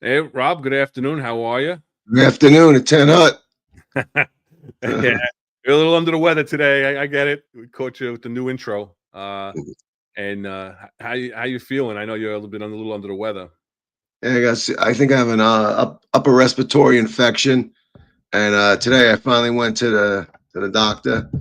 Hey, Rob, good afternoon. How are you? Good afternoon at 10 Hut. Yeah, you're a little under the weather today. I get it. We caught you with the new intro. And how you feeling? I know you're a little under the weather. Yeah, I think I have an upper respiratory infection, and today I finally went to the doctor,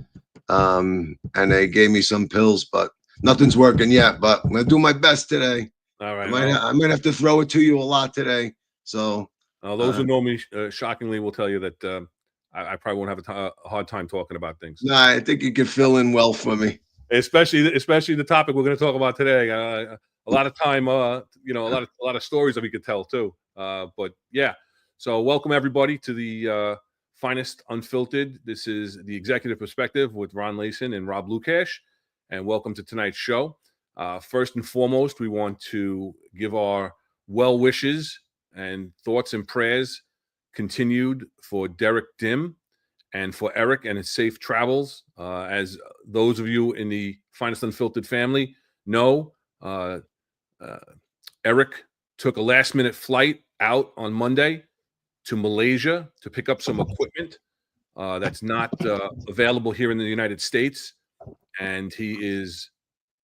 and they gave me some pills, but nothing's working yet. But I'm gonna do my best today. All I right. might Well, I might have to throw it to you a lot today. So those who know me, shockingly, will tell you that I probably won't have a hard time talking about things, no, I think you can fill in well for me. especially the topic we're going to talk about today. A lot of time, a lot of stories that we could tell too. But yeah, so welcome everybody to the finest Unfiltered. This is the Executive Perspective with Ron Leyson and Rob LuKach, and welcome to tonight's show. First and foremost, we want to give our well wishes and thoughts and prayers continued for Derek Dim and for Eric and his safe travels. As those of you in the Finest Unfiltered family know, Eric took a last-minute flight out on Monday to Malaysia to pick up some equipment that's not available here in the United States, and he is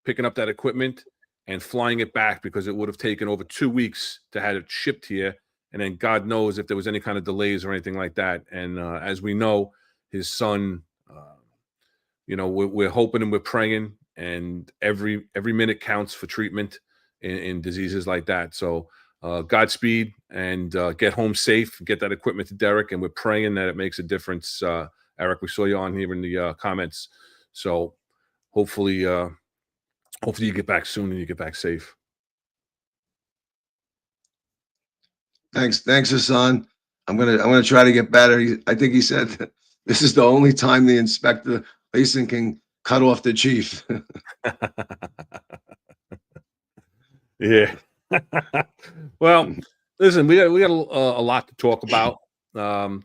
picking up that equipment and flying it back because it would have taken over 2 weeks to have it shipped here. And then God knows if there was any kind of delays or anything like that. And as we know, his son, we're hoping and we're praying, and every minute counts for treatment in diseases like that. So Godspeed, and get home safe, get that equipment to Derek, and we're praying that it makes a difference. Eric, we saw you on here in the comments. So hopefully you get back soon and you get back safe. Thanks, Hassan. I'm gonna try to get better. I think he said that this is the only time the Inspector Leyson can cut off the chief. Yeah. Well, listen, we got a lot to talk about. A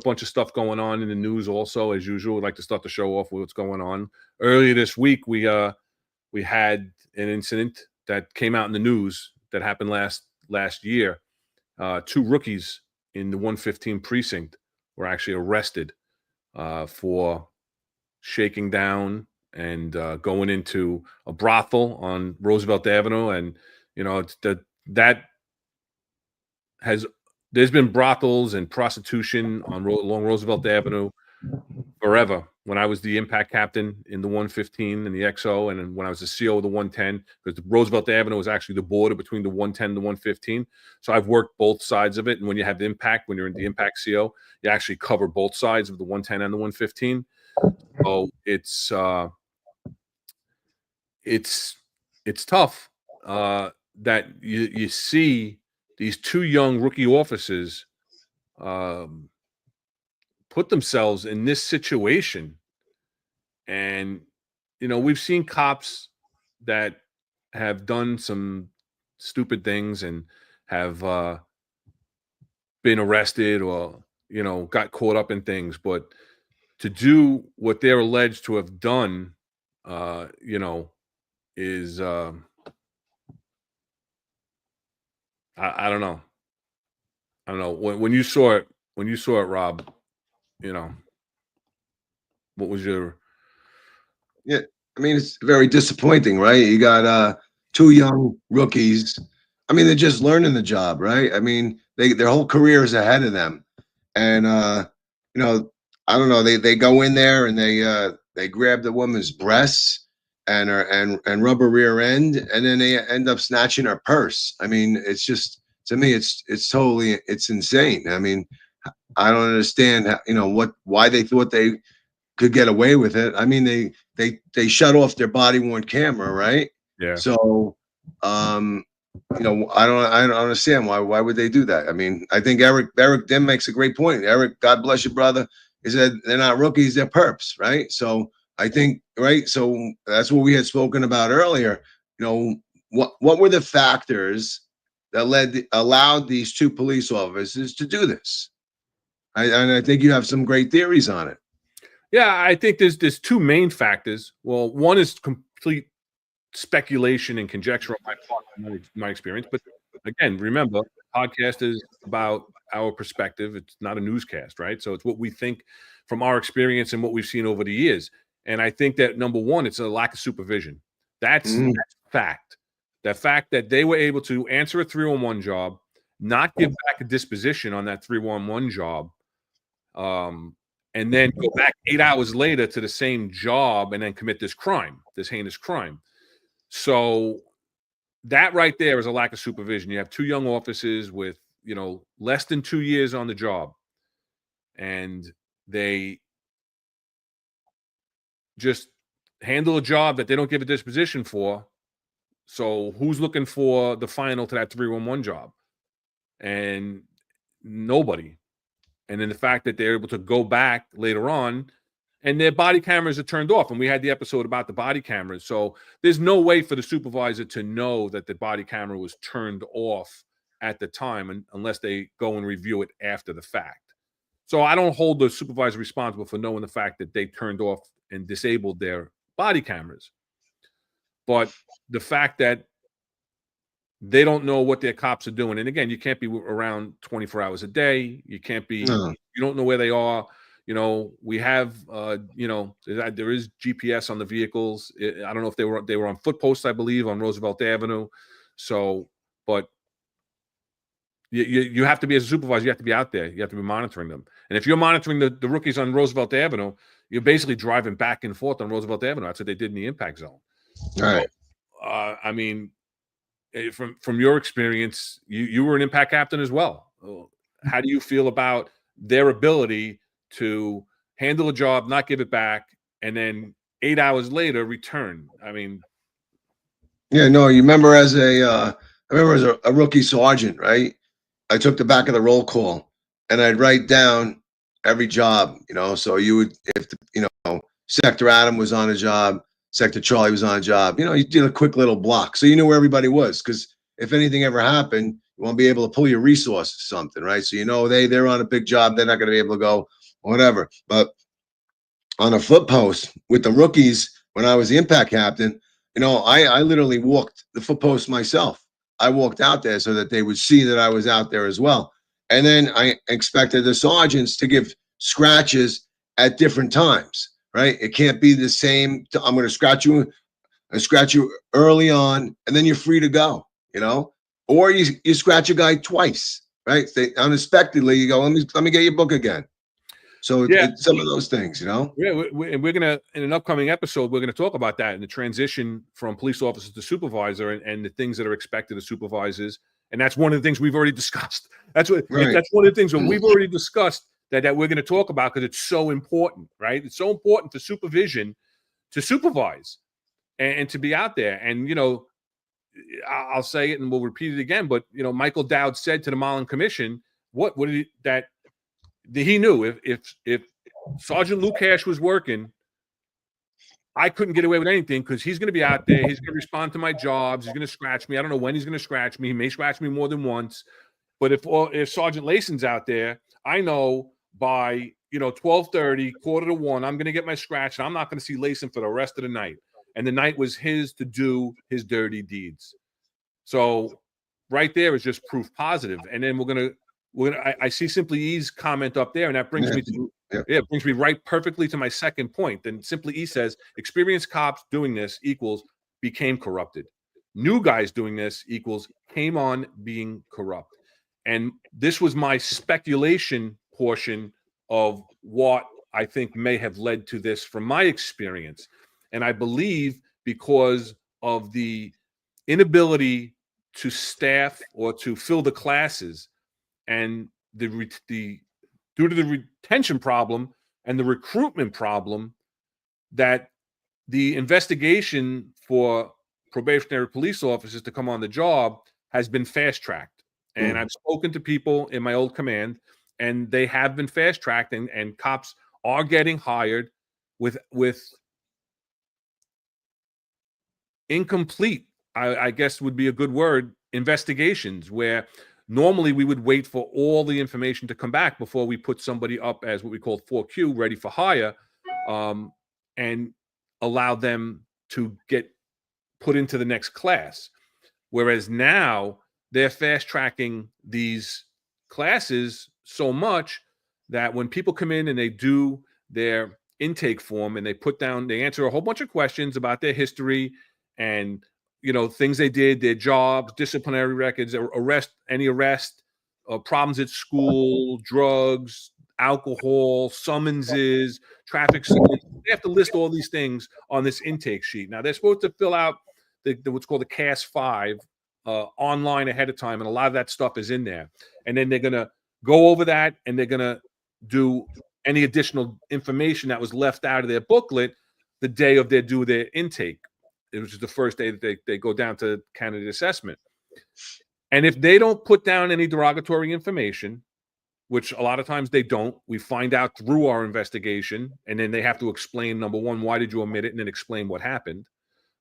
bunch of stuff going on in the news. Also, as usual, we'd like to start the show off with what's going on. Earlier this week, we had an incident that came out in the news that happened last year. 2 rookies in the 115 precinct were actually arrested for shaking down and going into a brothel on Roosevelt Avenue. And there's been brothels and prostitution along Roosevelt Avenue forever. When I was the impact captain in the 115 and the XO, and when I was the CO of the 110, because the Roosevelt Avenue was actually the border between the 110 and the 115. So I've worked both sides of it. And when you have the impact, when you're in the impact CO, you actually cover both sides of the 110 and the 115. So it's tough that you see these 2 young rookie officers put themselves in this situation. And we've seen cops that have done some stupid things and have been arrested or got caught up in things, but to do what they're alleged to have done is I don't know. When you saw it, Rob, what was your... Yeah, I mean, it's very disappointing, right? You got 2 young rookies. I mean, they're just learning the job, right? I mean, their whole career is ahead of them, and I don't know. They go in there and they grab the woman's breasts and and rub her rear end, and then they end up snatching her purse. I mean, it's just, to me, it's insane. I mean, I don't understand why they thought they could get away with it. I mean, they shut off their body worn camera, right? Yeah. So, I don't understand why would they do that? I mean, I think Eric Dim makes a great point. Eric, God bless you, brother. He said they're not rookies, they're perps, right? So I think, right. So that's what we had spoken about earlier. What were the factors that allowed these 2 police officers to do this? And I think you have some great theories on it. Yeah, I think there's 2 main factors. Well, one is complete speculation and conjecture on my part, my experience, but again, remember, the podcast is about our perspective. It's not a newscast, right? So it's what we think from our experience and what we've seen over the years. And I think that number one, it's a lack of supervision. That's fact. The fact that they were able to answer a 311 job, not give back a disposition on that 311 job, and then go back 8 hours later to the same job and then commit this crime, this heinous crime. So that right there is a lack of supervision. You have two young officers with, less than 2 years on the job, and they just handle a job that they don't give a disposition for. So who's looking for the final to that 311 job? And nobody. And then the fact that they're able to go back later on and their body cameras are turned off. And we had the episode about the body cameras. So there's no way for the supervisor to know that the body camera was turned off at the time unless they go and review it after the fact. So I don't hold the supervisor responsible for knowing the fact that they turned off and disabled their body cameras. But the fact that they don't know what their cops are doing. And again, you can't be around 24 hours a day. You can't be, you don't know where they are. We have, there is GPS on the vehicles. I don't know if they were on foot posts, I believe, on Roosevelt Avenue. So, but you have to be, as a supervisor, you have to be out there. You have to be monitoring them. And if you're monitoring the rookies on Roosevelt Avenue, you're basically driving back and forth on Roosevelt Avenue. That's what they did in the impact zone. All right. I mean, from your experience, you were an impact captain as well. How do you feel about their ability to handle a job, not give it back, and then 8 hours later return? I mean, yeah, no, you remember I remember as a rookie sergeant, right? I took the back of the roll call and I'd write down every job, so you would, if Sector Adam was on a job, Sector Charlie was on a job, you did a quick little block. So you knew where everybody was, because if anything ever happened, you won't be able to pull your resources, something, right? So, they're on a big job. They're not going to be able to go, whatever. But on a foot post with the rookies, when I was the impact captain, I literally walked the foot post myself. I walked out there so that they would see that I was out there as well. And then I expected the sergeants to give scratches at different times, right? It can't be the same. I'm going to scratch you early on, and then you're free to go, or you scratch a guy twice, right? They unexpectedly, you go, let me get your book again. So it's some of those things, Yeah, we're gonna, in an upcoming episode, we're gonna talk about that and the transition from police officer to supervisor and the things that are expected of supervisors. And that's one of the things we've already discussed. That's one of the things that we've already discussed that we're going to talk about, because it's so important, right? It's so important for supervision to supervise and to be out there. And I'll say it and we'll repeat it again. But Michael Dowd said to the Mullen Commission, what did he knew if Sergeant LuKach was working, I couldn't get away with anything, because he's going to be out there. He's going to respond to my jobs. He's going to scratch me. I don't know when he's going to scratch me. He may scratch me more than once. But if Sergeant Leyson's out there, I know by 12:30, 12:45, I'm going to get my scratch, and I'm not going to see Leyson for the rest of the night. And the night was his to do his dirty deeds. So right there is just proof positive. And then I see Simply E's comment up there, and that brings me to it brings me right perfectly to my second point. Then Simply E says, experienced cops doing this equals became corrupted. New guys doing this equals came on being corrupt. And this was my speculation portion of what I think may have led to this from my experience. And I believe because of the inability to staff or to fill the classes, and due to the retention problem and the recruitment problem, that the investigation for probationary police officers to come on the job has been fast-tracked. And I've spoken to people in my old command, and they have been fast-tracked, and cops are getting hired with incomplete, I guess would be a good word, investigations, where normally we would wait for all the information to come back before we put somebody up as what we call 4Q, ready for hire, and allow them to get put into the next class. Whereas now they're fast tracking these classes so much that when people come in and they do their intake form and they answer a whole bunch of questions about their history and things they did, their jobs, disciplinary records, any arrest, problems at school, drugs, alcohol, summonses, traffic signals. They have to list all these things on this intake sheet. Now they're supposed to fill out the what's called the CAS-5 online ahead of time, and a lot of that stuff is in there. And then they're gonna go over that, and they're gonna do any additional information that was left out of their booklet the day of their intake, which is the first day that they go down to candidate assessment. And if they don't put down any derogatory information, which a lot of times they don't, we find out through our investigation, and then they have to explain, number one, why did you omit it, and then explain what happened,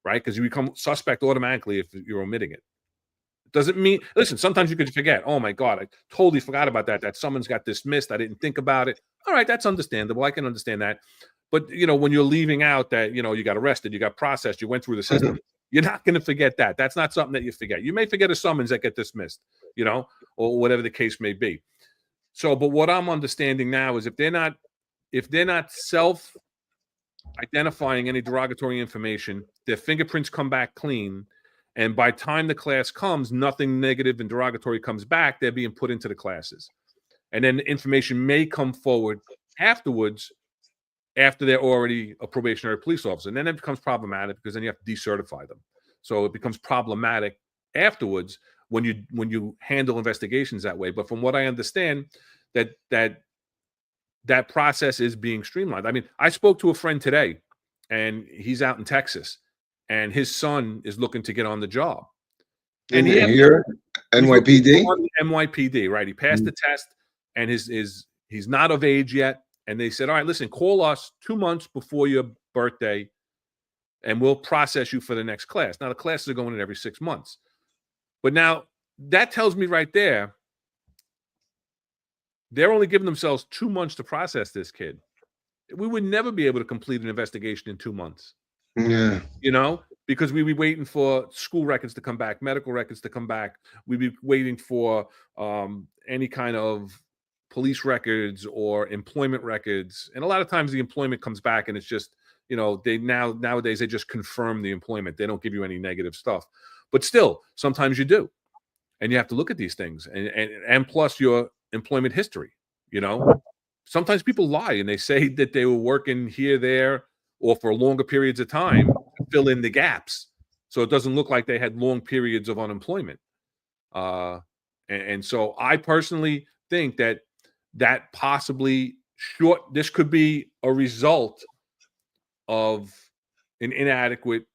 right? Because you become suspect automatically if you're omitting it. Doesn't mean, listen, sometimes you could forget, oh my God, I totally forgot about that someone's got dismissed, I didn't think about it. All right, that's understandable, I can understand that. But when you're leaving out that you got arrested, you got processed, you went through the system, you're not going to forget that. That's not something that you forget. You may forget a summons that get dismissed, or whatever the case may be. So, but what I'm understanding now is if they're not self-identifying any derogatory information, their fingerprints come back clean, and by the time the class comes, nothing negative and derogatory comes back, they're being put into the classes. And then the information may come forward afterwards, after they're already a probationary police officer. And then it becomes problematic because then you have to decertify them. So it becomes problematic afterwards when you handle investigations that way. But from what I understand, that process is being streamlined. I mean, I spoke to a friend today, and he's out in Texas, and his son is looking to get on the job. And here, NYPD? NYPD, right. He passed the test, and he's not of age yet. And they said, all right, listen, call us 2 months before your birthday, and we'll process you for the next class. Now, the classes are going in every 6 months. But now, that tells me right there, they're only giving themselves 2 months to process this kid. We would never be able to complete an investigation in 2 months. Yeah. Because we'd be waiting for school records to come back, medical records to come back. We'd be waiting for any kind of police records or employment records. And a lot of times the employment comes back and it's just, nowadays they just confirm the employment. They don't give you any negative stuff. But still, sometimes you do. And you have to look at these things and plus your employment history. Sometimes people lie and they say that they were working here, there, or for longer periods of time to fill in the gaps. So it doesn't look like they had long periods of unemployment. And so I personally think that possibly this could be a result of an inadequate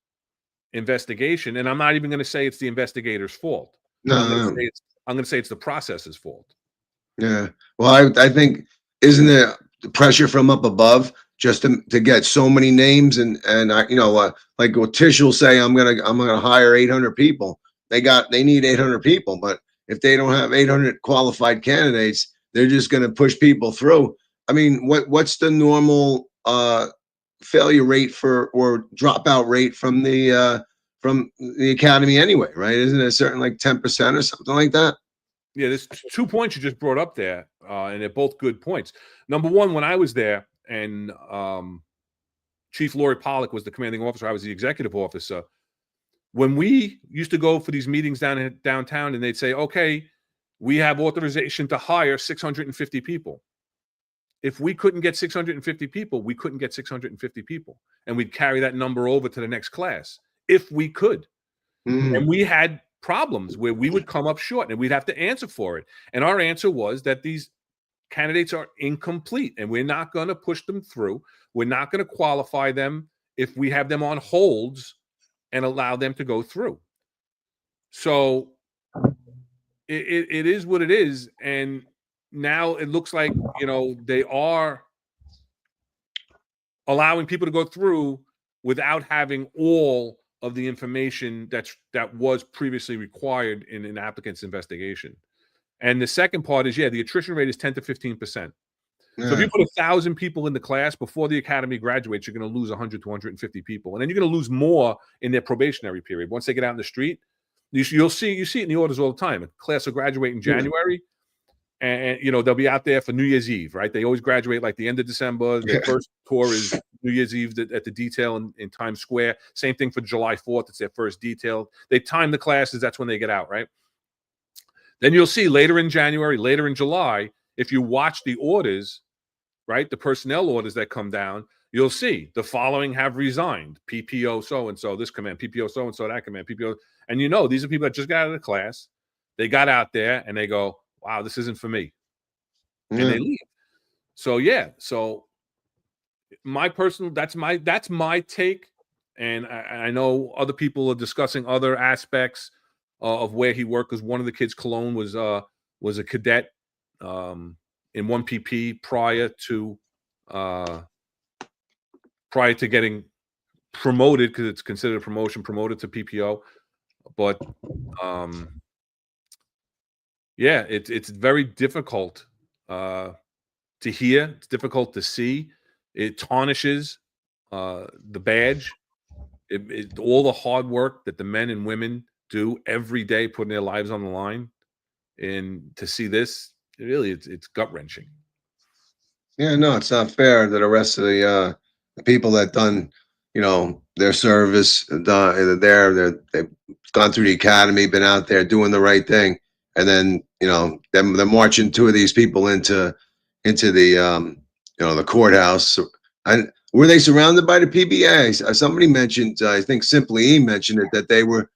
investigation. And I'm not even going to say it's the investigator's fault. No, I'm going to say it's the process's fault. Yeah. Well, I think, isn't there pressure from up above just to get so many names and like what Tish will say, I'm gonna hire 800 people. They need 800 people, but if they don't have 800 qualified candidates, they're just going to push people through. I mean, what's the normal failure rate or dropout rate from the academy anyway, right? Isn't it a certain like 10% or something like that? Yeah, there's 2 points you just brought up there, and they're both good points. Number one, when I was there, and Chief Lori Pollock was the commanding officer, I was the executive officer. When we used to go for these meetings downtown, and they'd say, okay, we have authorization to hire 650 people. If we couldn't get 650 people, we couldn't get 650 people. And we'd carry that number over to the next class if we could. And we had problems where we would come up short and we'd have to answer for it. And our answer was that these candidates are incomplete and we're not going to push them through. We're not going to qualify them if we have them on holds and allow them to go through. So it is what it is. And now it looks like, they are allowing people to go through without having all of the information that was previously required in an applicant's investigation. And the second part is, the attrition rate is 10 to 15%. Yeah. So if you put 1,000 people in the class before the academy graduates, you're going to lose 100 to 150 people. And then you're going to lose more in their probationary period. Once they get out in the street, you'll see it in the orders all the time. A class will graduate in January, and they'll be out there for New Year's Eve, right? They always graduate like the end of December. Their first tour is New Year's Eve at the detail in Times Square. Same thing for July 4th. It's their first detail. They time the classes. That's when they get out, right? Then you'll see later in January, later in July, if you watch the orders, right, the personnel orders that come down, you'll see the following have resigned. PPO so-and-so, this command, PPO so-and-so, that command, PPO. And these are people that just got out of the class. They got out there and they go, wow, this isn't for me. And they leave. So, so that's my take. And I know other people are discussing other aspects of where he worked, because one of the kids, Cologne, was a cadet in 1PP prior to getting promoted, because it's considered a promotion, promoted to PPO. But it's very difficult to hear. It's difficult to see. It tarnishes the badge. All the hard work that the men and women do every day, putting their lives on the line, and to see this, it's gut wrenching. Yeah, no, it's not fair to the rest of the people that done, their service, they've gone through the academy, been out there doing the right thing, and then they're marching two of these people into the the courthouse. And were they surrounded by the PBA? Somebody mentioned, I think Simply E mentioned it, that they were.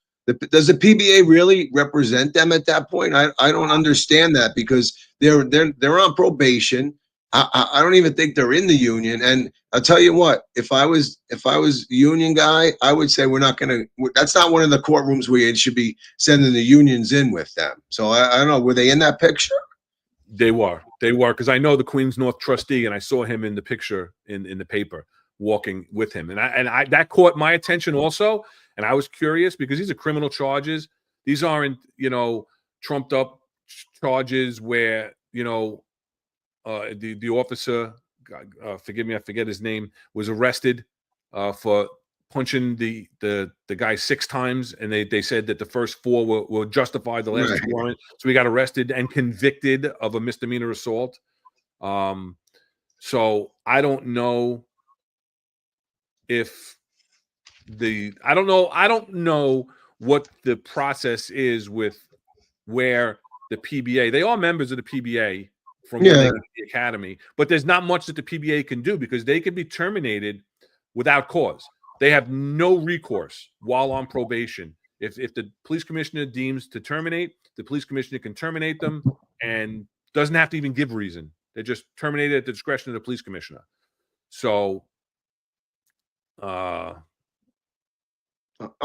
Does the PBA really represent them at that point? I don't understand that, because they're on probation. I don't even think they're in the union. And I'll tell you what, if I was union guy, I would say that's not one of the courtrooms where you should be sending the unions in with them. So I don't know, were they in that picture? They were, because I know the Queens North trustee, and I saw him in the picture in the paper walking with him. And I that caught my attention also. And I was curious, because these are criminal charges. These aren't, trumped up charges where, the officer, forgive me, I forget his name, was arrested for punching the guy 6 times. And they said that the first 4 were justified. The last 2 weren't. So he got arrested and convicted of a misdemeanor assault. So I don't know if I don't know what the process is with where the PBA, they are members of the PBA from when they go to the academy, but there's not much that the PBA can do, because they can be terminated without cause. They have no recourse while on probation. If the police commissioner deems to terminate, the police commissioner can terminate them and doesn't have to even give reason. They're just terminated at the discretion of the police commissioner. So, I'm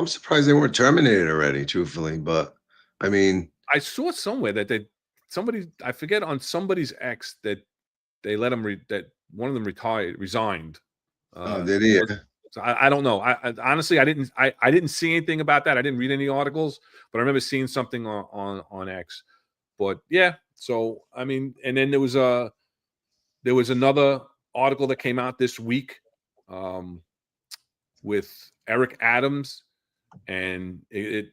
surprised they weren't terminated already, truthfully. But I mean, I saw somewhere that I forget, on somebody's X, that they let him that one of them resigned. Did he? So I don't know. I honestly, I didn't see anything about that. I didn't read any articles, but I remember seeing something on X. But yeah, so I mean, and then there was another article that came out this week with Eric Adams, and it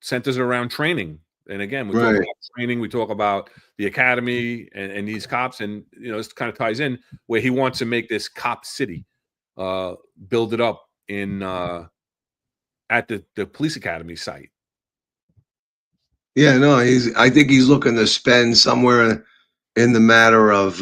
centers around training. And again, we talk about training, we talk about the academy and these cops, and this kind of ties in where he wants to make this cop city, build it up in at the police academy site. Yeah, no, I think he's looking to spend somewhere in the matter of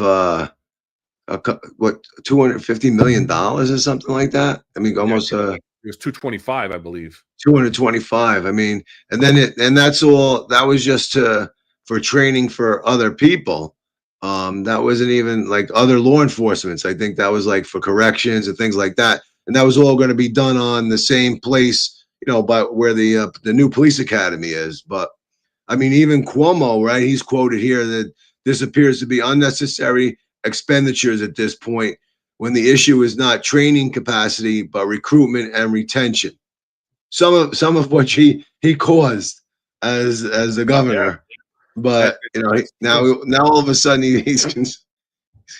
$250 million or something like that. I mean, almost it was 225, I believe. 225. I mean, and then that's all. That was just for training for other people. That wasn't even like other law enforcements. I think that was like for corrections and things like that. And that was all going to be done on the same place, but where the new police academy is. But I mean, even Cuomo, right? He's quoted here that this appears to be unnecessary expenditures at this point, when the issue is not training capacity, but recruitment and retention. Some of which he caused as the governor, but now all of a sudden he's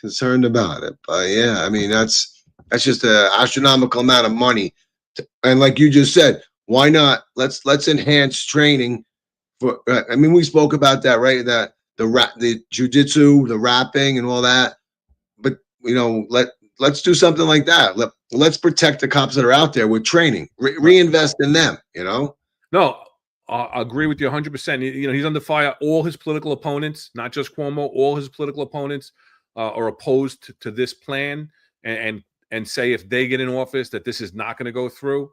concerned about it. But yeah, I mean that's just an astronomical amount of money, and like you just said, Why not? Let's enhance training for. I mean, we spoke about that, right? That the jujitsu, the rapping, and all that. But let's do something like that. Let's protect the cops that are out there with training. Reinvest in them. No, I agree with you 100%. He's under fire. All his political opponents, not just Cuomo, all his political opponents are opposed to this plan and say if they get in office that this is not going to go through.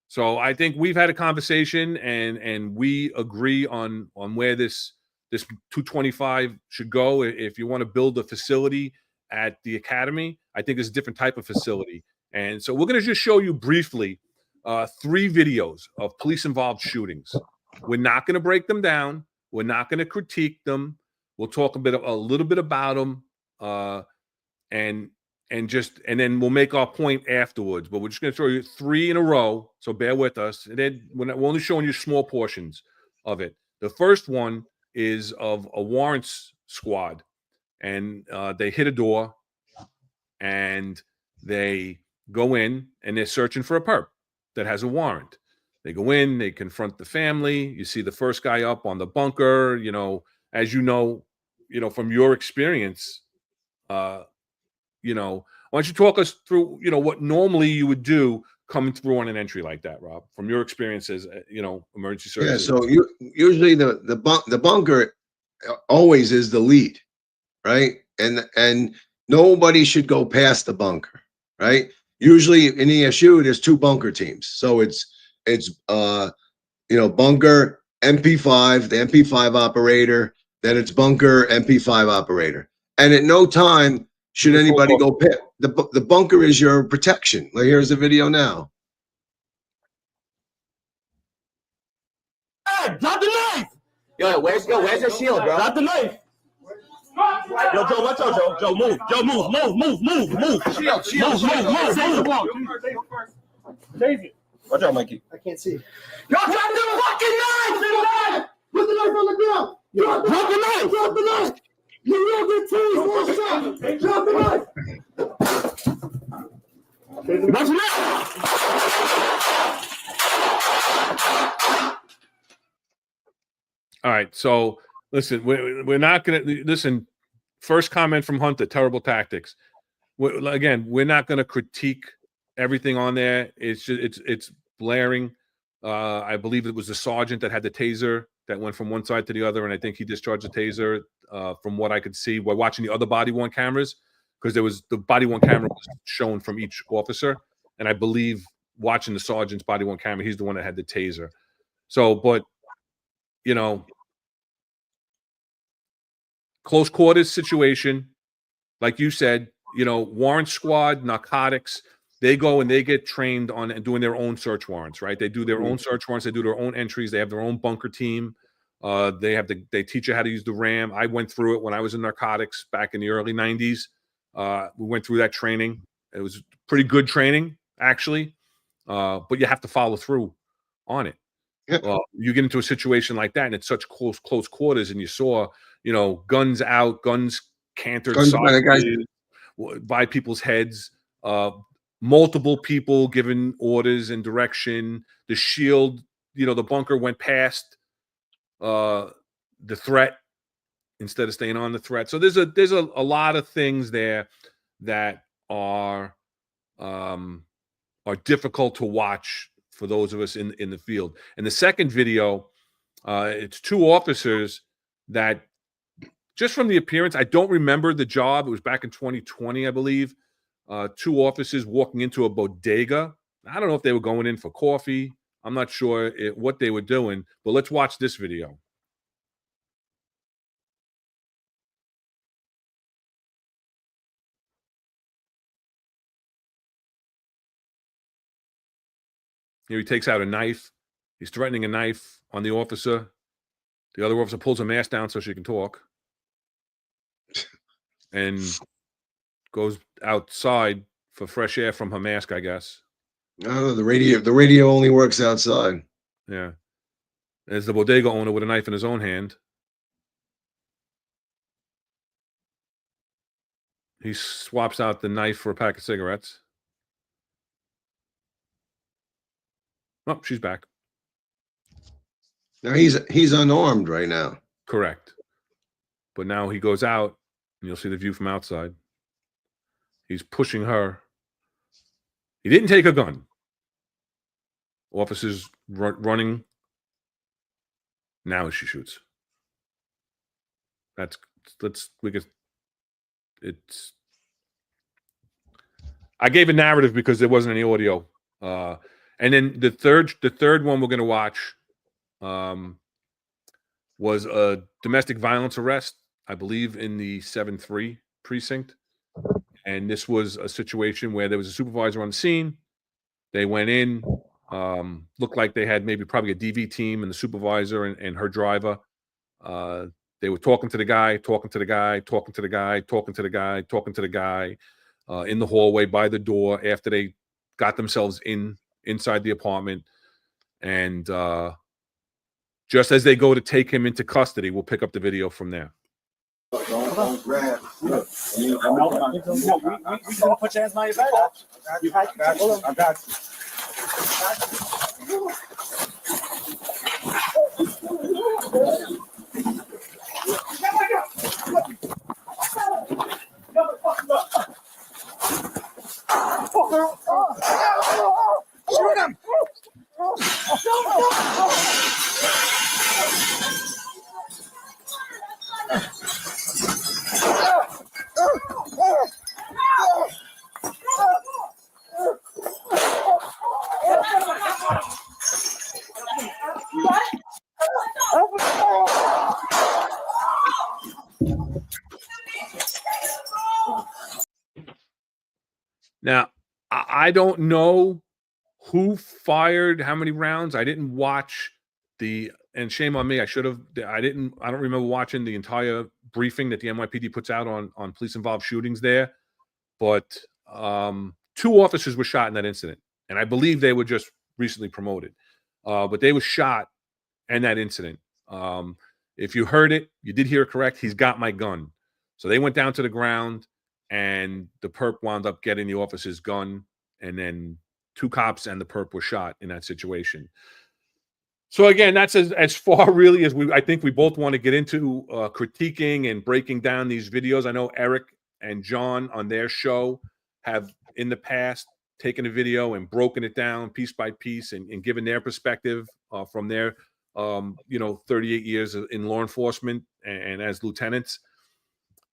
So I think we've had a conversation and we agree on where this 225 should go. If you want to build a facility at the academy, I think it's a different type of facility. And so we're going to just show you briefly 3 videos of police-involved shootings. We're not going to break them down. We're not going to critique them. We'll talk a little bit about them, and then we'll make our point afterwards. But we're just going to throw you 3 in a row, so bear with us. And then we're only showing you small portions of it. The first one is of a warrants squad, and they hit a door, and they go in, and they're searching for a perp that has a warrant. They go in, they confront the family. You see the first guy up on the bunker. As from your experience, why don't you talk us through, what normally you would do coming through on an entry like that, Rob, from your experiences, emergency services? Yeah. So usually the bunker always is the lead, right? And nobody should go past the bunker, right? Usually in ESU, there's 2 bunker teams. So it's bunker MP5, the MP5 operator, then it's bunker MP5 operator. And at no time should anybody go past. The bunker is your protection. Like, here's the video now. Drop the knife! Yo, where's your shield, bro? Drop the knife! Yo, Joe, watch out, Joe. Joe, move. Joe, move. Shield. Save it. Watch out, Mikey. I can't see. Yo, drop the fucking knife! Put the knife on the ground. Drop the knife! Drop the knife. You will get 2 more shots. Drop the knife. Watch the knife! All right. So listen, we're not going to listen. First comment from Hunter, terrible tactics. We're not going to critique everything on there. It's blaring. I believe it was the sergeant that had the taser that went from one side to the other, and I think he discharged the taser. From what I could see, while watching the other body-worn cameras, because there was the body-worn camera was shown from each officer, and I believe watching the sergeant's body-worn camera, he's the one that had the taser. So, but close quarters situation, like you said, warrant squad, narcotics, they go and they get trained on doing their own search warrants, right? They do their own search warrants. They do their own entries. They have their own bunker team. They teach you how to use the RAM. I went through it when I was in narcotics back in the early 90s. We went through that training. It was pretty good training, actually. But you have to follow through on it. You get into a situation like that, and it's such close quarters, and you saw, guns out, guns cantered by people's heads, multiple people giving orders and direction. The shield, the bunker went past the threat instead of staying on the threat. So there's a lot of things there that are difficult to watch for those of us in the field. And the second video, it's 2 officers that, just from the appearance, I don't remember the job. It was back in 2020, I believe. 2 officers walking into a bodega. I don't know if they were going in for coffee. I'm not sure what they were doing, but let's watch this video. Here he takes out a knife. He's threatening a knife on the officer. The other officer pulls her mask down so she can talk, and goes outside for fresh air from her mask, I guess. No, the radio only works outside. Yeah. There's the bodega owner with a knife in his own hand. He swaps out the knife for a pack of cigarettes. Oh, she's back. Now he's unarmed right now. Correct. But now he goes out, and you'll see the view from outside. He's pushing her. He didn't take a gun. Officers running. Now she shoots. I gave a narrative because there wasn't any audio. And then the third one we're going to watch was a domestic violence arrest, I believe, in the 7-3 precinct. And this was a situation where there was a supervisor on the scene. They went in, looked like they had probably a DV team and the supervisor and her driver. They were talking to the guy in the hallway by the door after they got themselves inside the apartment. And just as they go to take him into custody, we'll pick up the video from there. Don't grab. You gonna put your hands on your back? I got you. Shoot him! Now, I don't know who fired how many rounds. I didn't watch and shame on me. I don't remember watching the entire briefing that the NYPD puts out on police involved shootings there. But 2 officers were shot in that incident. And I believe they were just recently promoted. But they were shot in that incident. If you heard it, you did hear it correct. He's got my gun. So they went down to the ground, and the perp wound up getting the officer's gun, and then 2 cops and the perp were shot in that situation. So again, that's as far really as I think we both want to get into critiquing and breaking down these videos. I know Eric and John on their show have in the past taken a video and broken it down piece by piece and given their perspective from their 38 years in law enforcement and as lieutenants.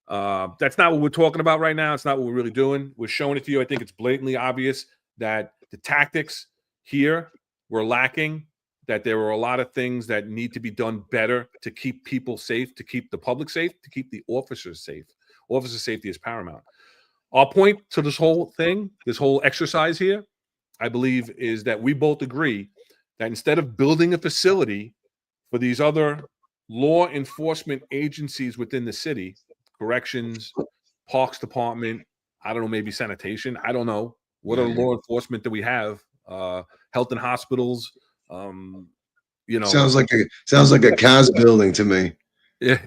That's not what we're talking about right now. It's not what we're really doing. We're showing it to you. I think it's blatantly obvious that the tactics here were lacking, that there were a lot of things that need to be done better to keep people safe, to keep the public safe, to keep the officers safe. Officer safety is paramount. Our point to this whole thing, this whole exercise here, I believe, is that we both agree that instead of building a facility for these other law enforcement agencies within the city, corrections, parks department, I don't know, maybe sanitation, I don't know. What other law enforcement do we have? Health and hospitals, Sounds like a CAS building to me. Yeah.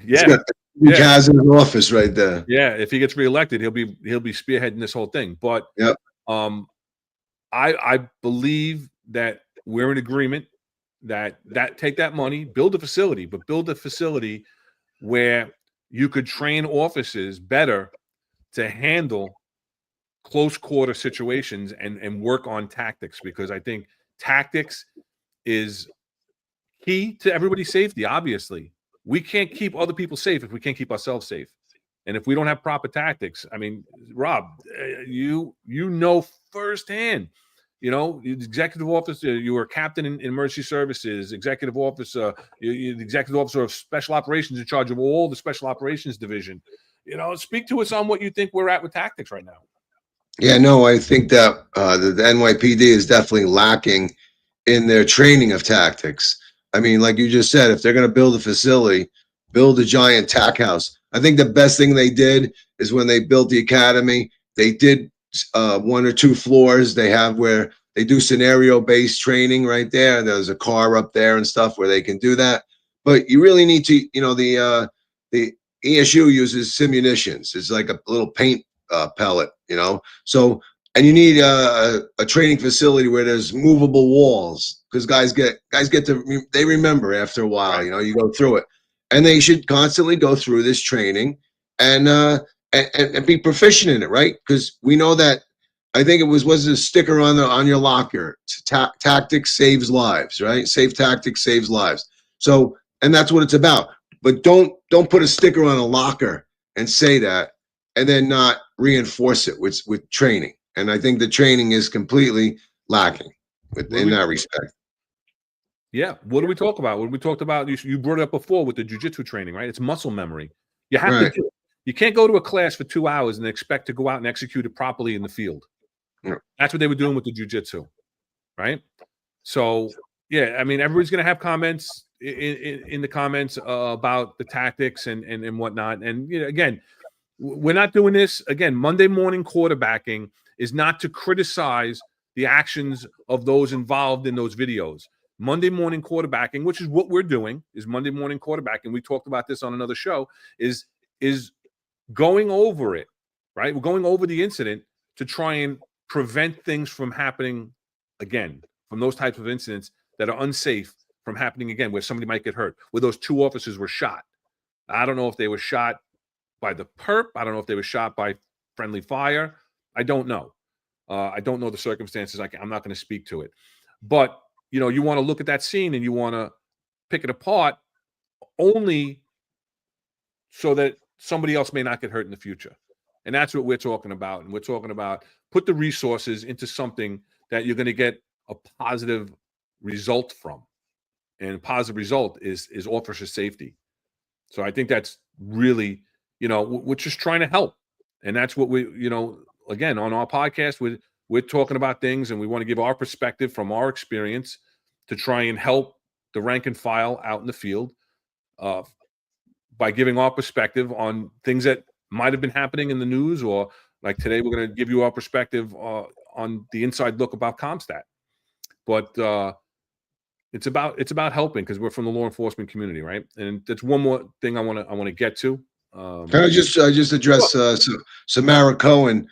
CAS in an office right there. Yeah, if he gets reelected, he'll be spearheading this whole thing. But yep. I believe that we're in agreement that take that money, build a facility, but build a facility where you could train officers better to handle close quarter situations and work on tactics, because I think tactics is key to everybody's safety. Obviously, we can't keep other people safe if we can't keep ourselves safe. And if we don't have proper tactics, I mean, Rob, you know firsthand, executive officer, you were captain in emergency services, executive officer, you're the executive officer of special operations in charge of all the special operations division. Speak to us on what you think we're at with tactics right now. Yeah, no, I think that the NYPD is definitely lacking in their training of tactics. I mean, like you just said, if they're going to build a facility, build a giant tack house. I think the best thing they did is when they built the academy, they did 1 or 2 floors they have where they do scenario-based training right there. There's a car up there and stuff where they can do that. But you really need to, the ESU uses simunitions. It's like a little paint pellet, so and you need a training facility where there's movable walls, because guys get to, they remember after a while. Right. You know, you go through it, and they should constantly go through this training and be proficient in it, right? Because we know that, I think it was a sticker on your locker. Tactics saves lives, right? Safe tactics saves lives. So, and that's what it's about. But don't put a sticker on a locker and say that, and then not reinforce it with training. And I think the training is completely lacking in that respect. Yeah. What do we talk about? What we talked about? You brought it up before with the jujitsu training, right? It's muscle memory. You have to Right. do it. You can't go to a class for 2 hours and expect to go out and execute it properly in the field. Yeah. That's what they were doing with the jujitsu, right? So, yeah, I mean, everybody's going to have comments in the comments about the tactics and whatnot. And, you know, again, we're not doing this. Again, Monday morning quarterbacking is not to criticize the actions of those involved in those videos. Monday morning quarterbacking, which is what we're doing, is Monday morning quarterbacking. We talked about this on another show, is going over it, right? We're going over the incident to try and prevent things from happening again, from those types of incidents that are unsafe from happening again, where somebody might get hurt, where those 2 officers were shot. I don't know if they were shot by the perp. I don't know if they were shot by friendly fire. I don't know. I don't know the circumstances. I'm not going to speak to it. But, you know, you want to look at that scene and you want to pick it apart only so that somebody else may not get hurt in the future. And that's what we're talking about. And we're talking about put the resources into something that you're going to get a positive result from. And a positive result is officer safety. So I think that's really, you know, we're just trying to help. And that's what we, you know, again, on our podcast, we're talking about things and we want to give our perspective from our experience to try and help the rank and file out in the field by giving our perspective on things that might have been happening in the news, or like today, we're going to give you our perspective on the inside look about Compstat. But it's about helping, because we're from the law enforcement community, right? And that's one more thing I want to get to. Can I just address Samara Cohen?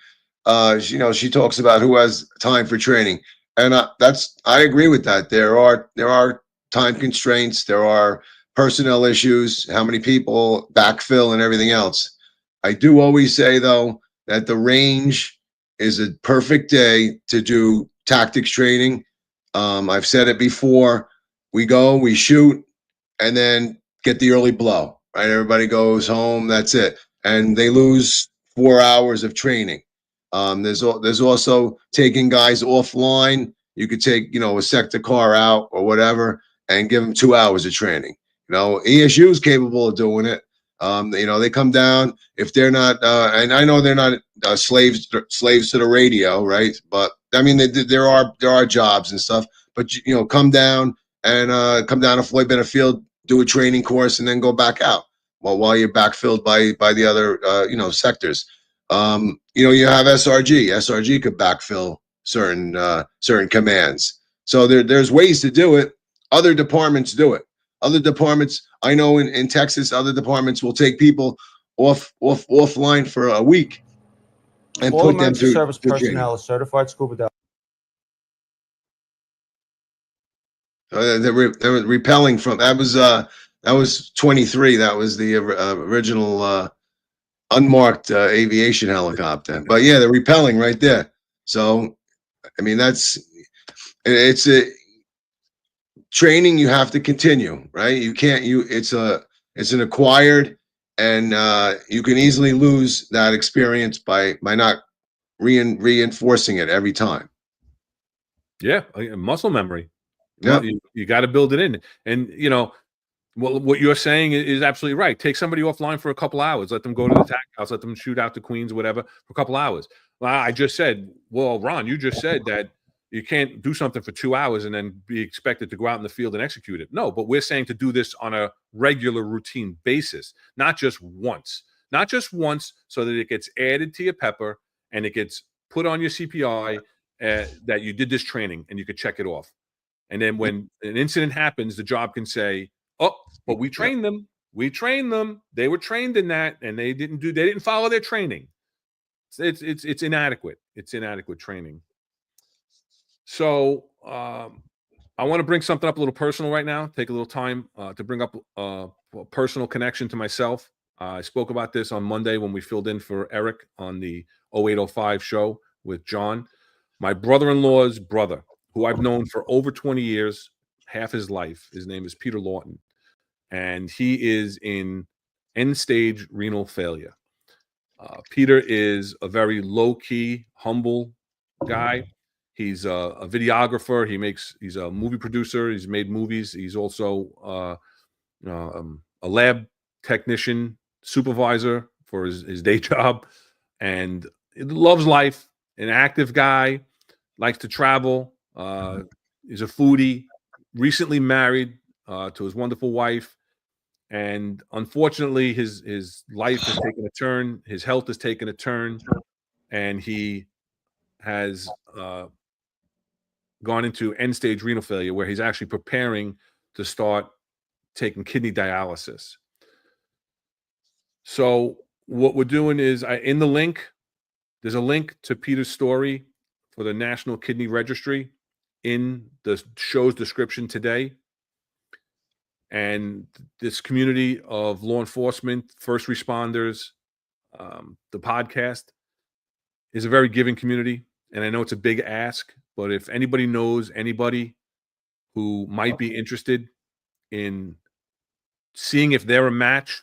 You know, she talks about who has time for training, and I agree with that. There are time constraints. There are personnel issues, how many people, backfill, and everything else. I do always say, though, that the range is a perfect day to do tactics training. I've said it before. We go, we shoot, and then get the early blow, right? Everybody goes home. That's it. And they lose 4 hours of training. There's also taking guys offline. You could take, you know, a sector car out or whatever and give them 2 hours of training. You know, ESU is capable of doing it. You know, they come down if they're not, and I know they're not slaves to the radio, right? But I mean, there are jobs and stuff. But you know, come down to Floyd Bennett Field, do a training course, and then go back out while you're backfilled by the other you know, sectors. You know, you have SRG. SRG could backfill certain commands. So there's ways to do it. Other departments do it. Other departments, I know in Texas, other departments will take people offline for a week and All put them emergency through service training. personnel is certified scuba divers. They were repelling from, that was 23. That was the original unmarked aviation helicopter. But yeah, they're repelling right there. So I mean, it's a training you have to continue, right? You can't, it's an acquired, and you can easily lose that experience by not reinforcing it every time. Yeah, muscle memory. Yeah. You got to build it in. And, you know, what you're saying is absolutely right. Take somebody offline for a couple hours. Let them go to the tack house. Let them shoot out to Queens or whatever for a couple hours. Well, I just said, well, Ron, you just said that you can't do something for 2 hours and then be expected to go out in the field and execute it. No, but we're saying to do this on a regular routine basis, not just once. Not just once so that it gets added to your pepper and it gets put on your CPI that you did this training and you could check it off. And then when an incident happens, the job can say, oh, but we trained them. We trained them. They were trained in that, and they didn't follow their training. it's inadequate. It's inadequate training. So I want to bring something up a little personal right now. Take a little time to bring up a personal connection to myself. I spoke about this on Monday when we filled in for Eric on the 0805 show with John. My brother-in-law's brother, who I've known for over 20 years, half his life. His name is Peter Lawton, and he is in end-stage renal failure. Peter is a very low-key, humble guy. He's a videographer. He's a movie producer. He's made movies. He's also a lab technician, supervisor for his day job, and he loves life. An active guy, likes to travel. He's a foodie. Recently married to his wonderful wife, and unfortunately, his life has taken a turn. His health has taken a turn, and he has gone into end-stage renal failure, where he's actually preparing to start taking kidney dialysis. So what we're doing is, in the link, there's a link to Peter's story for the National Kidney Registry in the show's description today. And this community of law enforcement, first responders, the podcast is a very giving community. And I know it's a big ask, but if anybody knows anybody who might be interested in seeing if they're a match,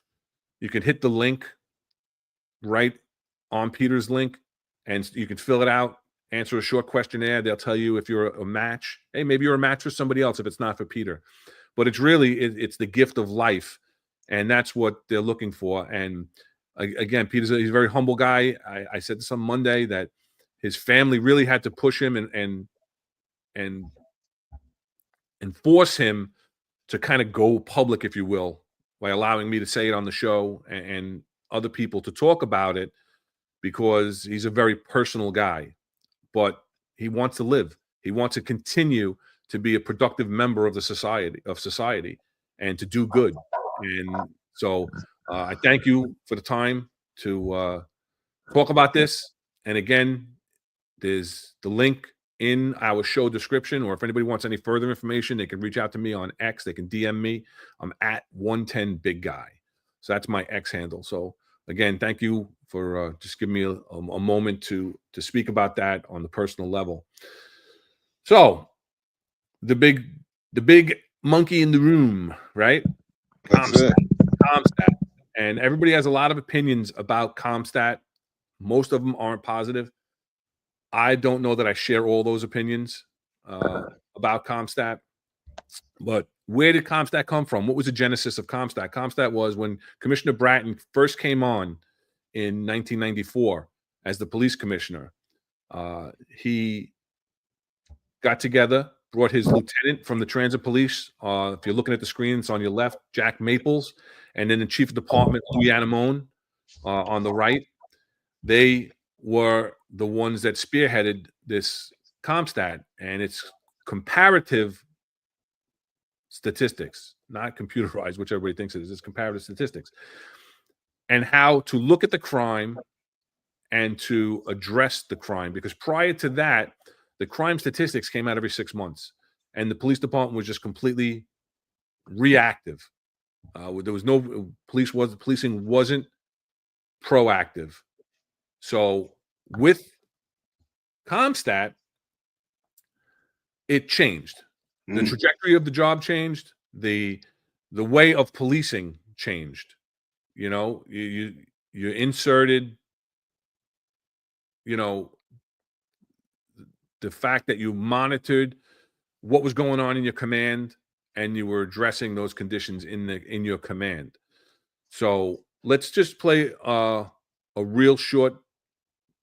you can hit the link right on Peter's link, and you can fill it out, answer a short questionnaire. They'll tell you if you're a match. Hey, maybe you're a match for somebody else if it's not for Peter. But it's really, it's the gift of life, and that's what they're looking for. And again, he's a very humble guy. I said this on Monday that his family really had to push him and force him to kind of go public, if you will, by allowing me to say it on the show and other people to talk about it, because he's a very personal guy. But he wants to live. He wants to continue to be a productive member of the society and to do good. And so I thank you for the time to talk about this. And again, there's the link in our show description, or if anybody wants any further information, they can reach out to me on X. They can DM me. I'm at 110 Big Guy. So that's my X handle. So again, thank you for just giving me a moment to speak about that on the personal level. So the big monkey in the room, right? Compstat. And everybody has a lot of opinions about Compstat. Most of them aren't positive. I don't know that I share all those opinions about Compstat. But where did Compstat come from? What was the genesis of Compstat? Compstat was when Commissioner Bratton first came on in 1994 as the police commissioner. He got together, brought his lieutenant from the transit police. If you're looking at the screen, it's on your left, Jack Maples, and then the chief of department, Louis Anamone, on the right. They were the ones that spearheaded this Compstat, and it's comparative statistics, not computerized, which everybody thinks it is. It's comparative statistics, and how to look at the crime and to address the crime. Because prior to that, the crime statistics came out every 6 months, and the police department was just completely reactive. There was no policing wasn't proactive. So with Compstat, it changed. The trajectory of the job changed. The way of policing changed. You know, you inserted, you know, the fact that you monitored what was going on in your command, and you were addressing those conditions in your command. So let's just play a real short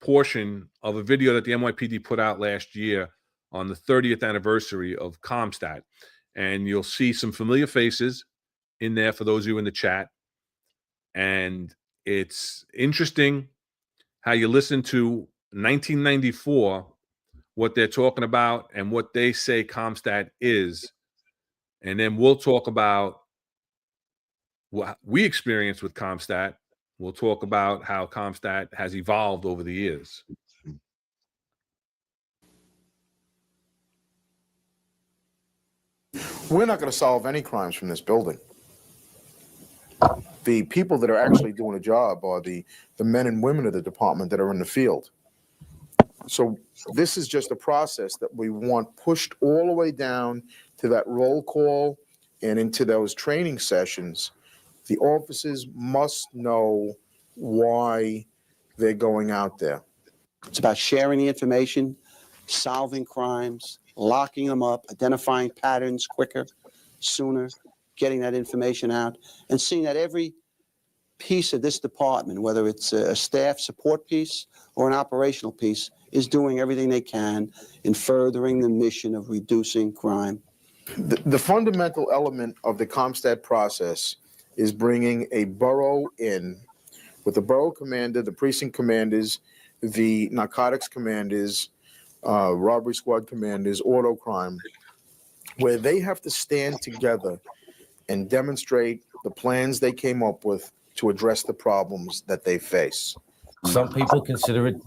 portion of a video that the NYPD put out last year on the 30th anniversary of Compstat. And you'll see some familiar faces in there for those of you in the chat. And it's interesting how you listen to 1994, what they're talking about and what they say Compstat is. And then we'll talk about what we experienced with Compstat We'll talk about how Compstat has evolved over the years. We're not going to solve any crimes from this building. The people that are actually doing a job are the men and women of the department that are in the field. So this is just a process that we want pushed all the way down to that roll call and into those training sessions. The officers must know why they're going out there. It's about sharing the information, solving crimes, locking them up, identifying patterns quicker, sooner, getting that information out, and seeing that every piece of this department, whether it's a staff support piece or an operational piece, is doing everything they can in furthering the mission of reducing crime. The fundamental element of the Compstat process is bringing a borough in with the borough commander, the precinct commanders, the narcotics commanders, robbery squad commanders, auto crime, where they have to stand together and demonstrate the plans they came up with to address the problems that they face. Some people consider it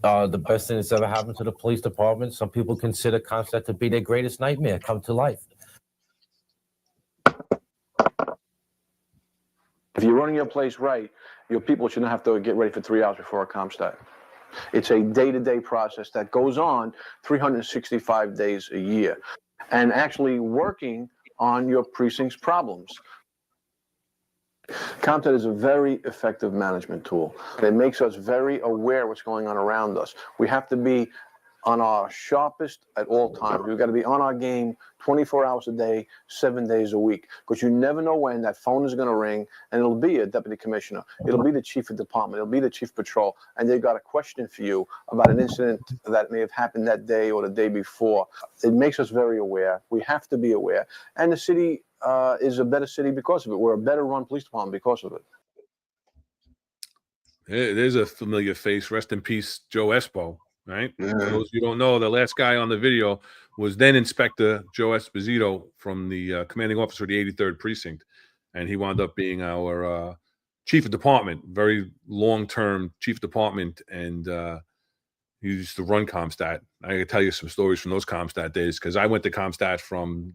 the best thing that's ever happened to the police department. Some people consider Compstat to be their greatest nightmare come to life. If you're running your place right, your people shouldn't have to get ready for 3 hours before a Compstat. It's a day-to-day process that goes on 365 days a year, and actually working on your precinct's problems. Compstat is a very effective management tool. It makes us very aware of what's going on around us. We have to be on our sharpest at all times. We've got to be on our game 24 hours a day, 7 days a week, because you never know when that phone is going to ring, and it'll be a deputy commissioner. It'll be the chief of department. It'll be the chief patrol, and they've got a question for you about an incident that may have happened that day or the day before. It makes us very aware. We have to be aware. And the city is a better city because of it. We're a better run police department because of it. There's a familiar face. Rest in peace, Joe Espo. Right? Yeah. For those you don't know, the last guy on the video was then Inspector Joe Esposito from the commanding officer of the 83rd Precinct. And he wound up being our chief of department, very long-term chief of department. And he used to run Compstat. I can tell you some stories from those Compstat days because I went to Compstat from,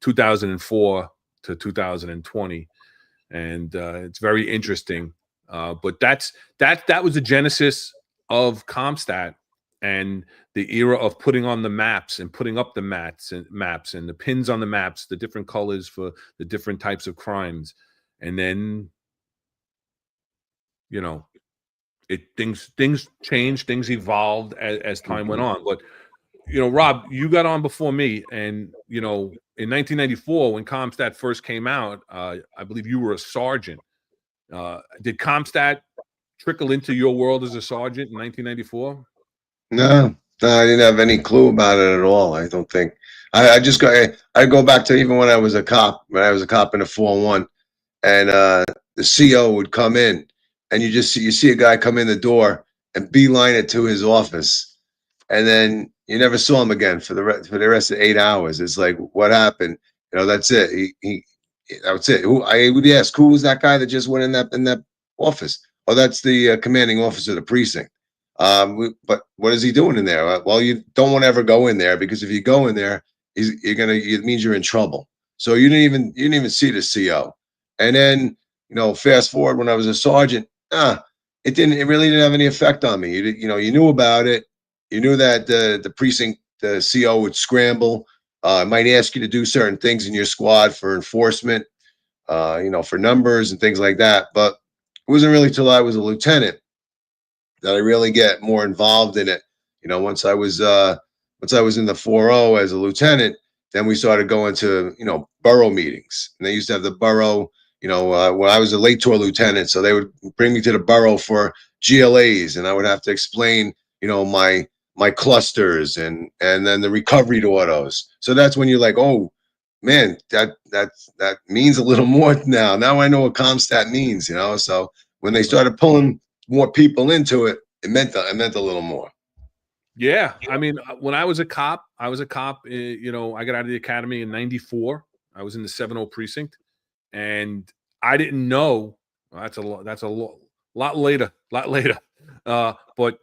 2004 to 2020. And it's very interesting. But that was the genesis of Compstat. And the era of putting on the maps and putting up the maps and the pins on the maps, the different colors for the different types of crimes. And then, things changed, things evolved as time went on. But, Rob, you got on before me. And, in 1994, when Compstat first came out, I believe you were a sergeant. Did Compstat trickle into your world as a sergeant in 1994? No, I didn't have any clue about it at all. I don't think. I go back to even when I was a cop. When I was a cop in a 401, and the CO would come in, and you see a guy come in the door and beeline it to his office, and then you never saw him again for the rest of 8 hours. It's like, what happened? That's it. That's it. I would ask, who was that guy that just went in that office? Oh, that's the commanding officer of the precinct. But what is he doing in there? Well, you don't want to ever go in there, because if you go in there, it means you're in trouble. So you didn't even see the CO. And then, fast forward when I was a sergeant, it really didn't have any effect on me. You knew about it. You knew that the precinct, the CO would scramble, might ask you to do certain things in your squad for enforcement, for numbers and things like that. But it wasn't really till I was a lieutenant that I really get more involved in it. Once I was in the 4-0 as a lieutenant, then we started going to, borough meetings. And they used to have the borough, when I was a late tour lieutenant. So they would bring me to the borough for GLAs, and I would have to explain, my clusters and then the recovery autos. So that's when you're like, oh man, that means a little more now. Now I know what Compstat means, So when they started pulling more people into it, it meant a little more. Yeah. I mean, when I was a cop, I got out of the academy in 94. I was in the 7-0 precinct, and I didn't know, that's a lot later. But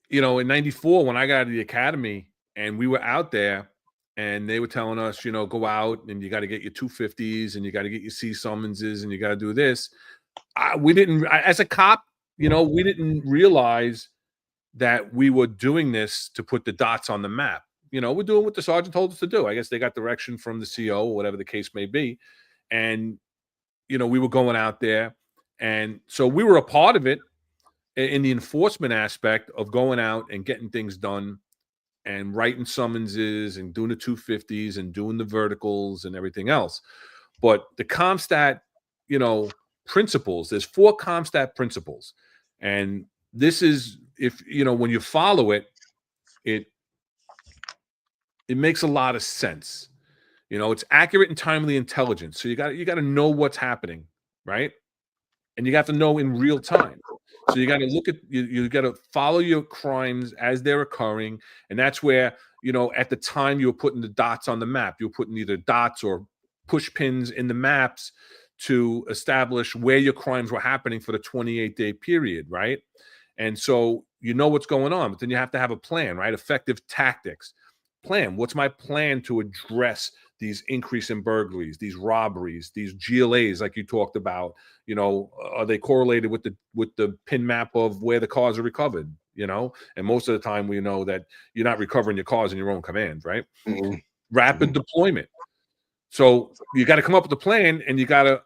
you know, in '94 when I got out of the academy and we were out there, and they were telling us, you know, go out and you got to get your 250s and you got to get your C summonses and you got to do this. As a cop, you know, we didn't realize that we were doing this to put the dots on the map. You know, we're doing what the sergeant told us to do. I guess they got direction from the CO, or whatever the case may be. And, you know, we were going out there. And so we were a part of it in the enforcement aspect of going out and getting things done and writing summonses and doing the 250s and doing the verticals and everything else. But the Compstat, you know, principles, there's 4 Compstat principles. And this is, if, you know, when you follow it, it makes a lot of sense. You know, it's accurate and timely intelligence. So you got to know what's happening, right? And you have to know in real time. So you got to look at, you got to follow your crimes as they're occurring. And that's where, you know, at the time you were putting the dots on the map, you were putting either dots or push pins in the maps to establish where your crimes were happening for the 28-day period, right? And so you know what's going on, but then you have to have a plan, right? Effective tactics. Plan. What's my plan to address these increase in burglaries, these robberies, these GLAs like you talked about? You know, are they correlated with the pin map of where the cars are recovered? You know, and most of the time we know that you're not recovering your cars in your own command, right? Mm-hmm. Rapid deployment. So you got to come up with a plan and you got to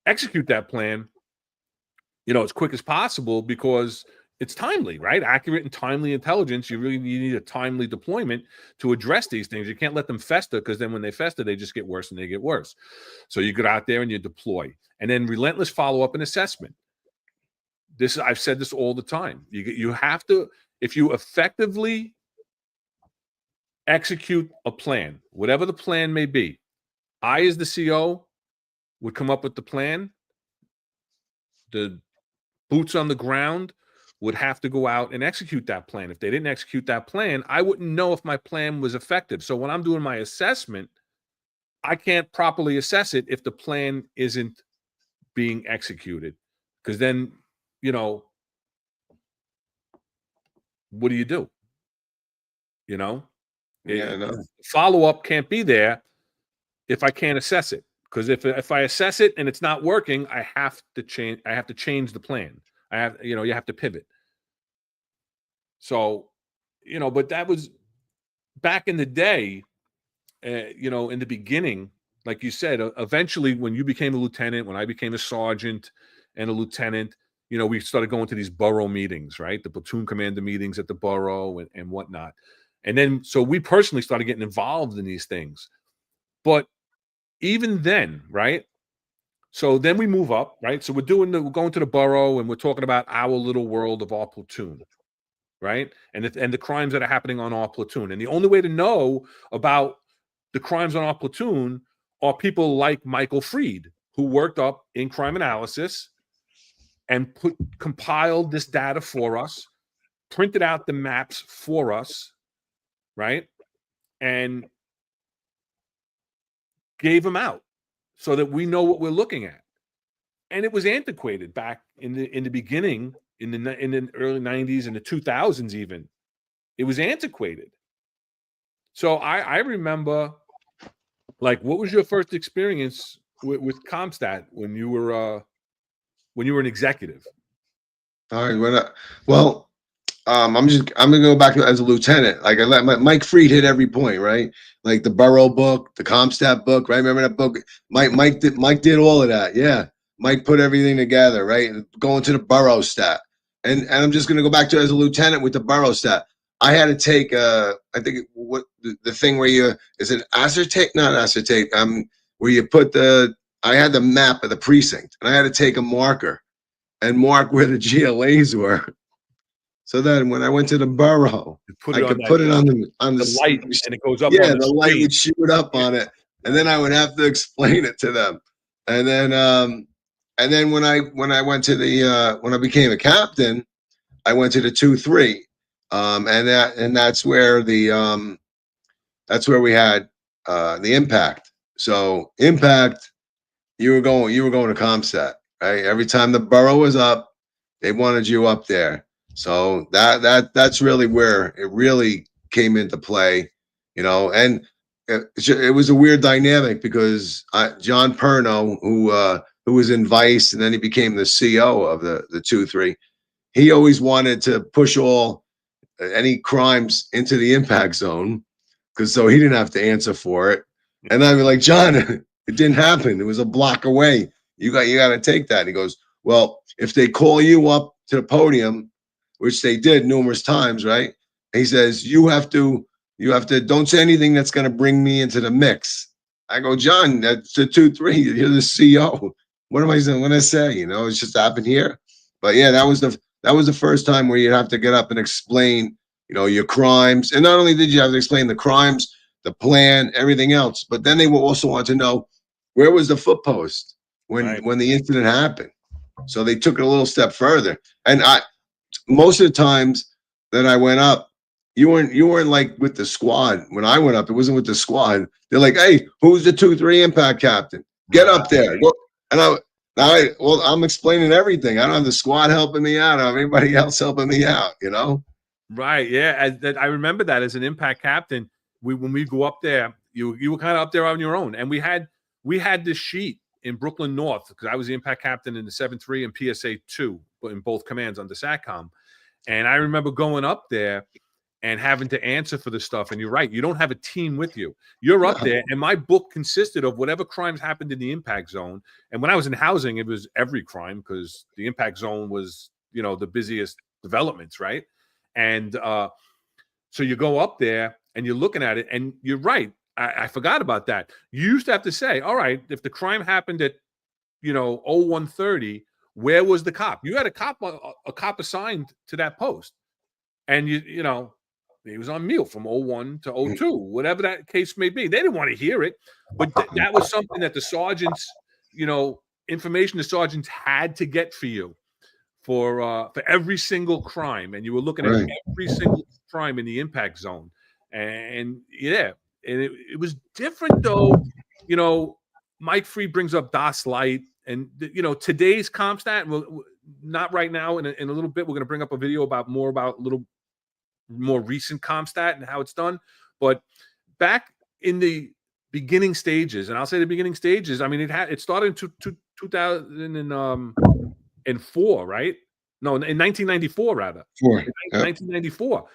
execute that plan, you know, as quick as possible, because it's timely, right? Accurate and timely intelligence. You need a timely deployment to address these things. You can't let them fester, because then when they fester, they just get worse and they get worse. So you get out there and you deploy, and then relentless follow-up and assessment. I've said this all the time. You have to, if you effectively execute a plan, whatever the plan may be. I, as the CO, would come up with the plan. The boots on the ground would have to go out and execute that plan. If they didn't execute that plan, I wouldn't know if my plan was effective. So when I'm doing my assessment, I can't properly assess it if the plan isn't being executed. Because then, you know, what do you do? You know? Follow-up can't be there if I can't assess it. Because if I assess it and it's not working, I have to change the plan. You have to pivot. So, you know, but that was back in the day, you know, in the beginning, like you said, eventually when you became a lieutenant, when I became a sergeant and a lieutenant, you know, we started going to these borough meetings, right? The platoon commander meetings at the borough and whatnot. And then, so we personally started getting involved in these things. But even then, right? So then we move up, right? So we're going to the borough and we're talking about our little world of our platoon, right? And the crimes that are happening on our platoon. And the only way to know about the crimes on our platoon are people like Michael Freed, who worked up in crime analysis and compiled this data for us, printed out the maps for us, right? And gave them out so that we know what we're looking at. And it was antiquated back in the beginning, in the early 90s and the 2000s even. It was antiquated. So I remember, like, what was your first experience with Compstat when you were an executive? All right. I'm gonna go back as a lieutenant. Like, I let Mike Freed hit every point, right? Like the Borough book, the Compstat book, right? Remember that book? Mike did all of that. Yeah. Mike put everything together, right? And going to the Borough stat. And I'm just gonna go back to as a lieutenant with the Borough stat. I had to take I think the thing where is it acetate? Not acetate. Where you put I had the map of the precinct, and I had to take a marker and mark where the GLAs were. So then when I went to the borough, I could put it on the light, and it goes up. Yeah, the light would shoot up on it, and then I would have to explain it to them. And then when I went to when I became a captain, I went to the 2-3, and that's where we had the impact. So impact, you were going to Compstat. right? Every time the borough was up, they wanted you up there. So that's really where it really came into play, and it was a weird dynamic because John Perno, who was in Vice and then he became the CO of the 2-3, he always wanted to push any crimes into the impact zone because so he didn't have to answer for it. And I'd be like, John, it didn't happen. It was a block away. You got to take that. And he goes, well, if they call you up to the podium, which they did numerous times, right? He says, you have to, don't say anything that's going to bring me into the mix. I go, John, that's the 2-3. You're the CO. What am I going to say? It's just happened here. But yeah, that was the first time where you'd have to get up and explain, your crimes. And not only did you have to explain the crimes, the plan, everything else, but then they will also want to know where was the footpost when the incident happened. So they took it a little step further. And most of the times that I went up, you weren't like with the squad. When I went up, it wasn't with the squad. They're like, hey, who's the 2-3 impact captain? Get up there. And I'm explaining everything. I don't have the squad helping me out. I don't have anybody else helping me out, Right. Yeah. I remember that as an impact captain. When we go up there, you were kind of up there on your own. And we had this sheet in Brooklyn North because I was the impact captain in the 7-3 and PSA 2, but in both commands under SATCOM. And I remember going up there and having to answer for this stuff. And you're right. You don't have a team with you. You're up there. And my book consisted of whatever crimes happened in the impact zone. And when I was in housing, it was every crime because the impact zone was, the busiest developments. Right. And so you go up there and you're looking at it and you're right. I forgot about that. You used to have to say, all right, if the crime happened at, 0130, where was the cop? You had a cop assigned to that post. And he was on meal from 01 to 02, whatever that case may be. They didn't want to hear it, but that was something that the sergeants, information the sergeants had to get for you for every single crime. And you were looking at every single crime in the impact zone. And yeah, and it was different though. Mike Free brings up DOS Light and, today's Compstat, well, not right now. In a little bit, we're going to bring up a video about a little more recent Compstat and how it's done. But back in the beginning stages, and I'll say the beginning stages, I mean, it started in 2004, right? No, in 1994, rather. 1994.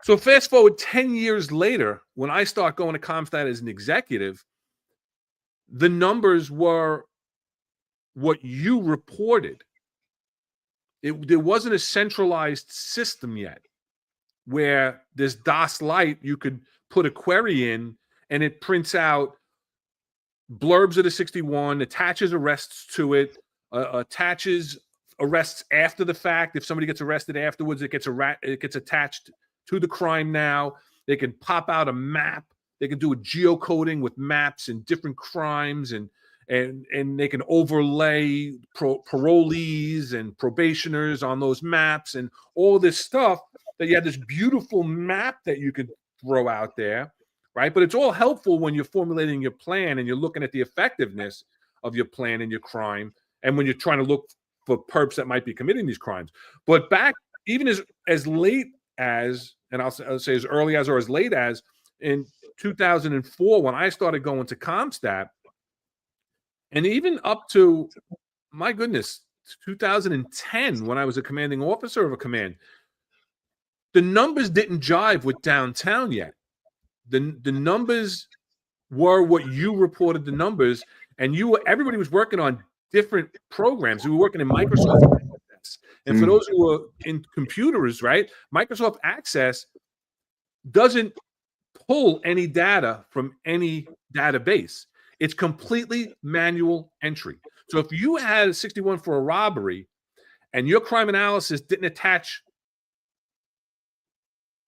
So fast forward 10 years later, when I start going to Compstat as an executive, the numbers were what you reported. There wasn't a centralized system yet where this DOS Light, you could put a query in and it prints out blurbs of the 61, attaches arrests to it, attaches arrests after the fact. If somebody gets arrested afterwards, it gets attached to the crime now. They can pop out a map. They can do a geocoding with maps and different crimes, and they can overlay parolees and probationers on those maps and all this stuff. That you have this beautiful map that you could throw out there, right? But it's all helpful when you're formulating your plan and you're looking at the effectiveness of your plan and your crime, and when you're trying to look for perps that might be committing these crimes. But back even as late as, and I'll say as early as or as late as in 2004, when I started going to Compstat, and even up to, my goodness, 2010, when I was a commanding officer of a command, the numbers didn't jive with downtown yet. The numbers were what you reported the numbers, and everybody was working on different programs. We were working in Microsoft Access. And for those who are in computers, right, Microsoft Access doesn't pull any data from any database. It's completely manual entry. So if you had a 61 for a robbery and your crime analysis didn't attach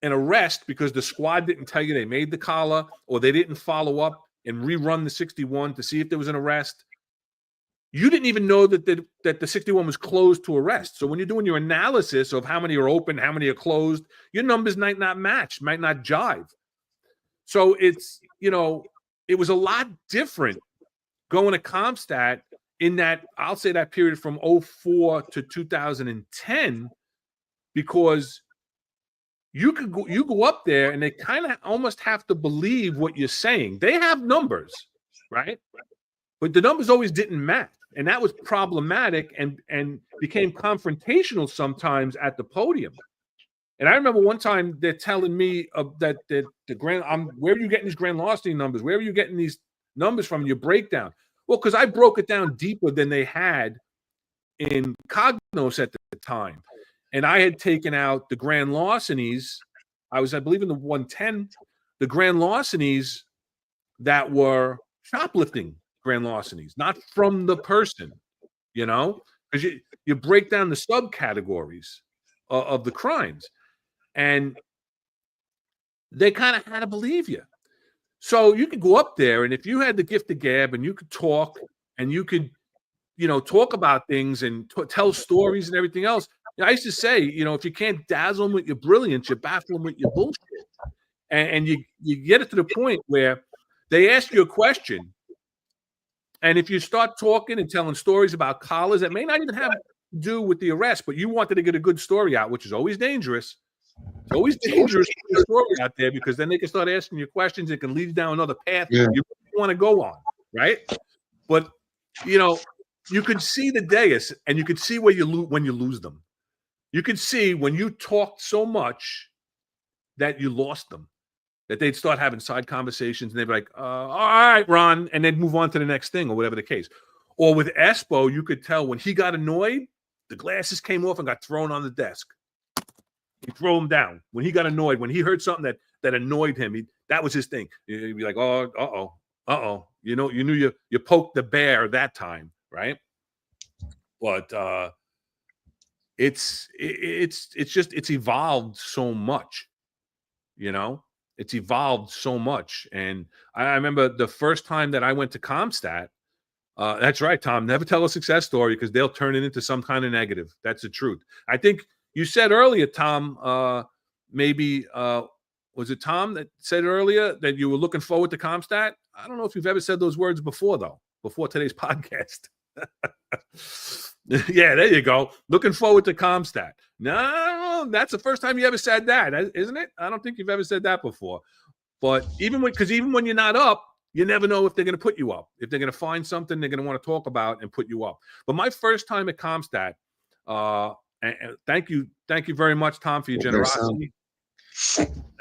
an arrest because the squad didn't tell you they made the collar, or they didn't follow up and rerun the 61 to see if there was an arrest, you didn't even know that the 61 was closed to arrest. So when you're doing your analysis of how many are open, how many are closed, your numbers might not match, might not jive. So it's, it was a lot different going to Compstat in that, I'll say that period from 04 to 2010, because you go up there and they kind of almost have to believe what you're saying. They have numbers, right? But the numbers always didn't match. And that was problematic and became confrontational sometimes at the podium. And I remember one time they're telling me that the where are you getting these grand larceny numbers? Where are you getting these numbers from? Your breakdown. Well, because I broke it down deeper than they had in Cognos at the time. And I had taken out the grand larcenies. I believe, in the 110, the grand larcenies that were shoplifting grand larcenies, not from the person, because you break down the subcategories of the crimes. And they kind of had to believe you. So you could go up there, and if you had the gift of gab and you could talk and you could, talk about things and tell stories and everything else. I used to say, if you can't dazzle them with your brilliance, you baffle them with your bullshit. And you get it to the point where they ask you a question. And if you start talking and telling stories about collars that may not even have to do with the arrest, but you wanted to get a good story out, which is always dangerous. It's always dangerous to put a story out there, because then they can start asking you questions. It can lead you down another path you want to go on, right? But, you could see the dais, and you could see where when you lose them. You could see when you talked so much that you lost them, that they'd start having side conversations, and they'd be like, all right, Ron, and they'd move on to the next thing or whatever the case. Or with Espo, you could tell when he got annoyed, the glasses came off and got thrown on the desk. He'd throw them down. When he got annoyed, when he heard something that annoyed him, that was his thing. He'd be like, oh, uh-oh. You knew you poked the bear that time, right? But it's evolved so much, It's evolved so much. And I remember the first time that I went to Compstat, that's right, Tom, never tell a success story, because they'll turn it into some kind of negative. That's the truth. I think you said earlier, Tom, maybe was it Tom that said earlier that you were looking forward to Compstat? I don't know if you've ever said those words before, though, before today's podcast. Yeah, there you go. Looking forward to Compstat. No, that's the first time you ever said that, isn't it? I don't think you've ever said that before. But even when you're not up, you never know if they're going to put you up. If they're going to find something they're going to want to talk about and put you up. But my first time at Compstat, and thank you very much, Tom, for your generosity.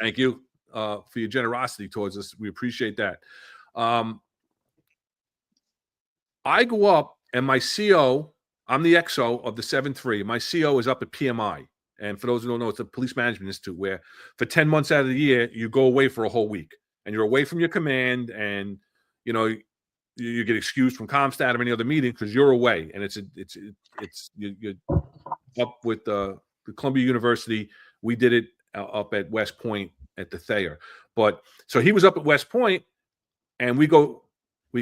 Thank you for your generosity towards us. We appreciate that. I go up, and my CO, I'm the XO of the 7-3. My CO is up at PMI. And for those who don't know, it's a police management institute where for 10 months out of the year, you go away for a whole week. And you're away from your command, and, you get excused from Compstat or any other meeting because you're away. And you're up with the Columbia University. We did it up at West Point at the Thayer. But so he was up at West Point, and we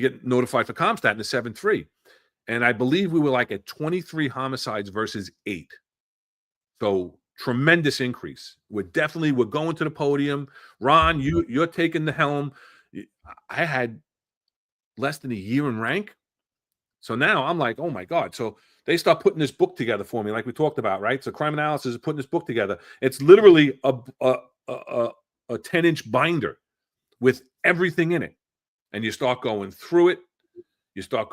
get notified for Compstat in the 7-3. And I believe we were like at 23 homicides versus 8. So tremendous increase. We're going to the podium. Ron, you're taking the helm. I had less than a year in rank. So now I'm like, oh my God. So they start putting this book together for me, like we talked about, right? So crime analysis is putting this book together. It's literally a 10-inch binder with everything in it. And you start going through it. You start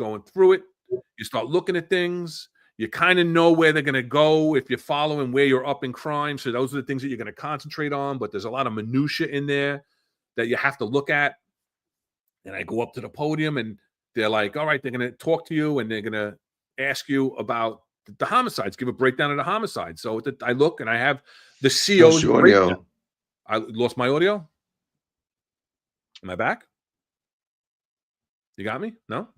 looking at things. You kind of know where they're going to go if you're following where you're up in crime. So those are the things that you're going to concentrate on. But there's a lot of minutia in there that you have to look at. And I go up to the podium, and they're like, all right, they're going to talk to you, and they're going to ask you about the homicides, give a breakdown of the homicides. So I look, and I have the CO's breakdown. I lost my audio. Am I back? You got me? No?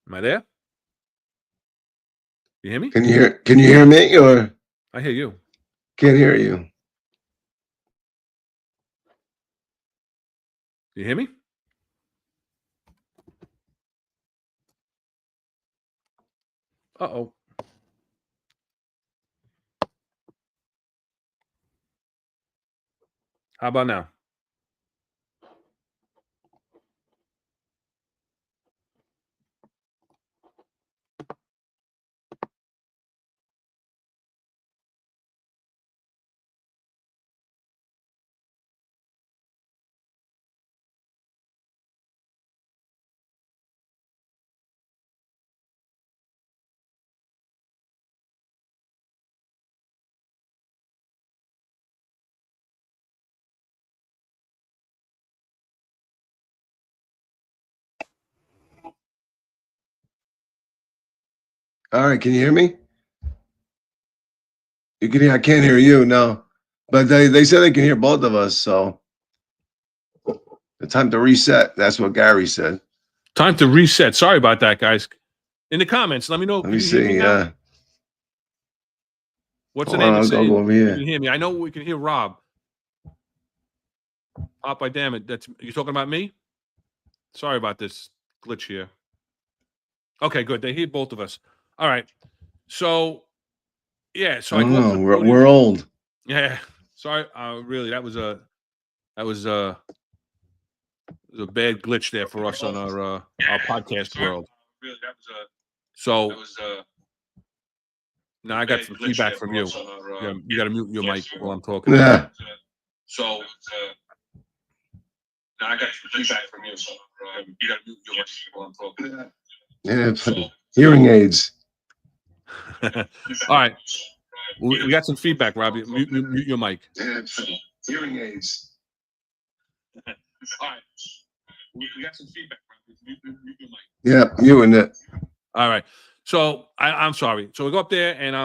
Am I there? You hear me? Can you hear me, or? I hear you. Can't hear you. You hear me? Uh-oh. How about now? All right, can you hear me? You can hear. I can't hear you. No, but they said they can hear both of us. So the time to reset. That's what Gary said. Time to reset. Sorry about that, guys. In the comments, let me know. Let Can me you hear me see. now? What's the Hold on, name? I'll go over here. You can hear me. I know we can hear Rob. Popeye, damn it. That's you talking about me? Sorry about this glitch here. Okay, good. They hear both of us. All right. So, yeah. So I go up to the podium. We're old. Yeah. Sorry. Really, that was a bad glitch there for us on our podcast world. Really, that was a so. That was now I got some feedback from you. You got to mute your mic while I'm talking. Yeah. So now I got some feedback from you. You got to mute your mic while I'm talking. Yeah. Hearing aids. All right. We got some feedback, Robbie. Mute your mic. Hearing aids. All right. We got some feedback, Robbie. Mute your mic. Yeah, you and it. All right. So I'm sorry. So we go up there and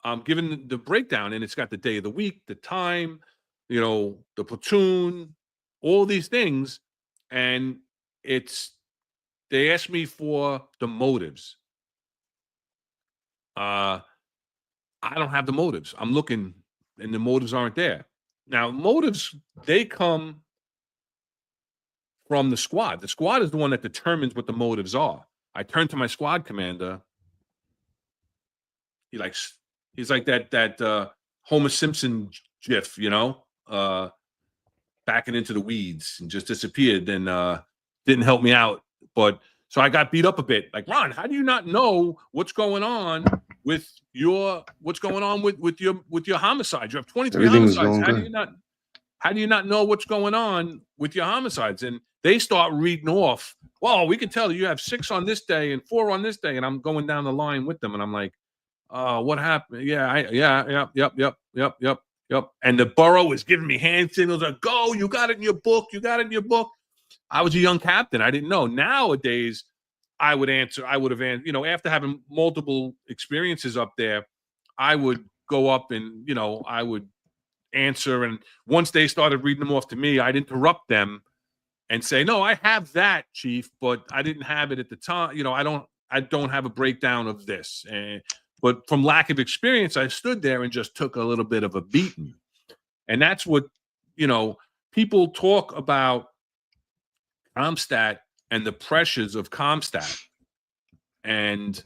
I'm giving the breakdown, and it's got the day of the week, the time, the platoon, all these things, and they asked me for the motives. I don't have the motives. I'm looking, and the motives aren't there. Now, motives, they come from the squad. The squad is the one that determines what the motives are. I turn to my squad commander. He's like that Homer Simpson gif, backing into the weeds and just disappeared and didn't help me out. But so I got beat up a bit. Like, Ron, how do you not know what's going on with your homicides? You have 23 homicides. How do you not know what's going on with your homicides? And they start reading off, well, we can tell you have 6 on this day and 4 on this day. And I'm going down the line with them. And I'm like, what happened? Yep. And the borough is giving me hand signals like, go, you got it in your book. I was a young captain. I didn't know. Nowadays, I would have answered, after having multiple experiences up there, I would go up and, I would answer. And once they started reading them off to me, I'd interrupt them and say, no, I have that, Chief, but I didn't have it at the time. I don't have a breakdown of this. But from lack of experience, I stood there and just took a little bit of a beating. And that's what, people talk about Compstat and the pressures of Compstat. And